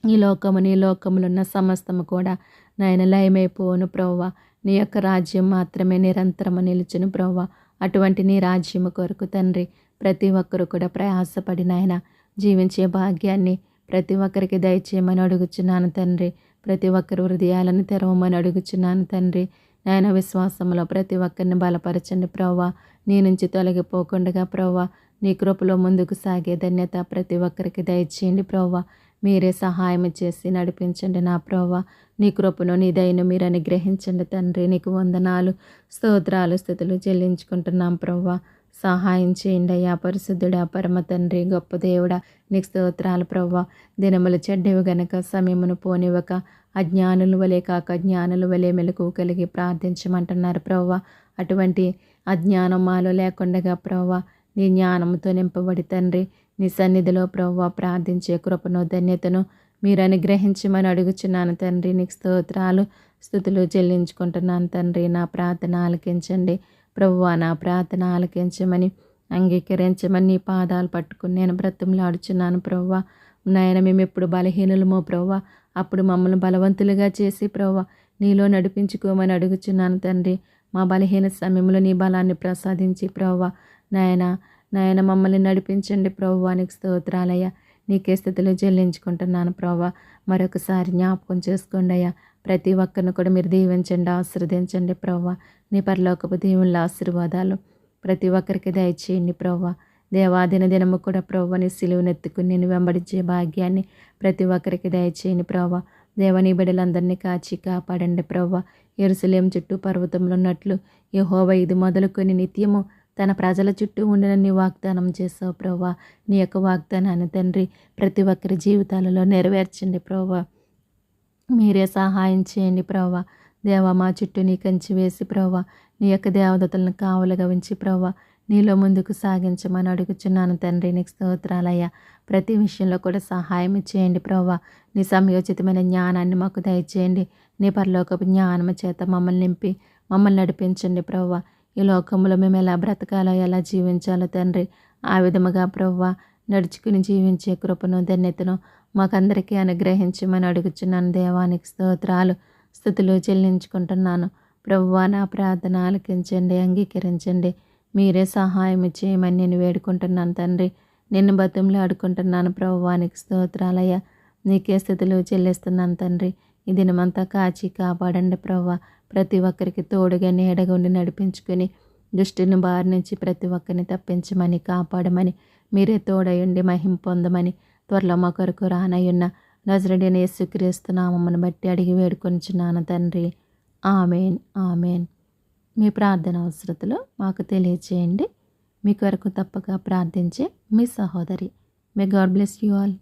ఈ లోకములో ఉన్న సమస్తము కూడా నాయన లయమైపోను ప్రభువా. నీ యొక్క రాజ్యం మాత్రమే నిరంతరము నిలుచును ప్రభువా. అటువంటి నీ రాజ్యము కొరకు తండ్రి ప్రతి ఒక్కరు కూడా ప్రయాసపడి నాయన జీవించే భాగ్యాన్ని ప్రతి ఒక్కరికి దయచేయమని అడుగుచున్నాను తండ్రి. ప్రతి ఒక్కరి హృదయాలను తెరవమని అడుగుచున్నాను తండ్రి. నాయన విశ్వాసంలో ప్రతి ఒక్కరిని బలపరచండి ప్రభువా. నీ నుంచి తొలగిపోకుండా ప్రభువా, నీ కృపలో ముందుకు సాగే ధన్యత ప్రతి ఒక్కరికి దయచేయండి ప్రభువా. మీరే సహాయం చేసి నడిపించండి నా ప్రభువా. నీ కృపను నీ దయను మీరు అనుగ్రహించండి తండ్రి. నీకు వందనాలు, స్తోత్రాలు, స్థుతులు చెల్లించుకుంటున్నాం ప్రభువా. సహాయం చేయండి అయ్యా పరిశుద్ధుడా, పరమ తండ్రి, గొప్ప దేవుడా, నీకు స్తోత్రాలు ప్రభువా. దినములు చెడ్డవి గనక సమయమును పోనివ్వక అజ్ఞానుల వలె కాక జ్ఞానుల వలె మెలకువ కలిగి ప్రార్థించమంటున్నారు ప్రభువా. అటువంటి అజ్ఞానం మాలో లేకుండగా ప్రభువా, నీ జ్ఞానంతో నింపబడి తండ్రి, నీ సన్నిధిలో ప్రభువా ప్రార్థించే కృపను ధన్యతను మీరు అనుగ్రహించమని అడుగుచున్నాను తండ్రి. నీకు స్తోత్రాలు, స్థుతులు చెల్లించుకుంటున్నాను తండ్రి. నా ప్రార్థన ఆలకించండి ప్రభువా. నా ప్రార్థన ఆలకించమని, అంగీకరించమని నీ పాదాలు పట్టుకుని నేను బ్రతిమలాడుచున్నాను ప్రభువా. నాయన మేము ఎప్పుడు బలహీనులమో ప్రభువా, అప్పుడు మమ్మల్ని బలవంతులుగా చేసి ప్రభువా నీలో నడిపించుకోమని అడుగుచున్నాను తండ్రి. మా బలహీన సమయంలో నీ బలాన్ని ప్రసాదించి ప్రభువా నాయన మమ్మల్ని నడిపించండి ప్రభువా. నీకు స్తోత్రాలయ్యా. నీకే స్థితిలో చెల్లించుకుంటున్నాను ప్రభువా. మరొకసారి జ్ఞాపకం చేసుకోండి అయ్యా. ప్రతి ఒక్కరిని కూడా మీరు దీవించండి, ఆశీర్వదించండి ప్రభువా. నీ పరలోకపు దీవుల ఆశీర్వాదాలు ప్రతి ఒక్కరికి దయచేయండి ప్రభువా. దేవాదిన దినము కూడా ప్రభువా నీ సిలువనెత్తుకుని నేను వెంబడించే భాగ్యాన్ని ప్రతి ఒక్కరికి దయచేయండి ప్రభువా. దేవని బిడ్డలందరినీ కాచి కాపాడండి ప్రభువా. యెరూషలేము చుట్టూ పర్వతంలో ఉన్నట్లు యెహోవా ఇది మొదలుకొని నిత్యము తన ప్రజల చుట్టూ ఉండిన నీ వాగ్దానం చేసావు ప్రభువా. నీ యొక్క వాగ్దానాన్ని తండ్రి ప్రతి ఒక్కరి జీవితాలలో నెరవేర్చండి ప్రభువా. మీరే సహాయం చేయండి ప్రభువా. దేవా మా చుట్టూ నీ కంచి వేసి ప్రభువా, నీ యొక్క దేవదతలను కావలుగా ఉంచి ప్రభువా నీలో ముందుకు సాగించమని అడుగుచున్నాను తండ్రి. నీకు స్తోత్రాలయ్యా. ప్రతి విషయంలో కూడా సహాయం చేయండి ప్రభువా. నీ సమయోచితమైన జ్ఞానాన్ని మాకు దయచేయండి. నీ పరలోకపు జ్ఞానము చేత మమ్మల్ని నింపి మమ్మల్ని నడిపించండి ప్రభువా. ఈ లోకంలో మేము ఎలా బ్రతకాలో, ఎలా జీవించాలో తండ్రి, ఆ విధముగా ప్రభువా నడుచుకుని జీవించే కృపను ధన్యతను మాకందరికీ అనుగ్రహించమని అడుగుచున్నాను. దేవానికి స్తోత్రాలు, స్థుతులు చెల్లించుకుంటున్నాను ప్రభువా. నా ప్రార్థన ఆలకించండి, అంగీకరించండి. మీరే సహాయం చేయమని నేను వేడుకుంటున్నాను తండ్రి. నిన్ను బతిమలాడుకుంటున్నాను ప్రభువా. నీకు స్తోత్రాలయ్యా. నీకే స్థితులు చెల్లిస్తున్నాను తండ్రి. ఈ దినమంతా కాచి కాపాడండి ప్రభువా. ప్రతి ఒక్కరికి తోడుగా నీడగా ఉండి నడిపించుకొని దుష్టుని బారి నుంచి ప్రతి ఒక్కరిని తప్పించమని, కాపాడమని, మీరే తోడయుండి మహిమ పొందమని త్వరలో మా కొరకు రానయ్యున్న నజరేయుడైన యేసుక్రీస్తు నామమును బట్టి అడిగి వేడుకొనుచున్నాను తండ్రి. ఆమేన్, ఆమేన్. మీ ప్రార్థన అవసరతలు మాకు తెలియచేయండి. మీ కొరకు తప్పక ప్రార్థించే మీ సహోదరి. May God bless you all.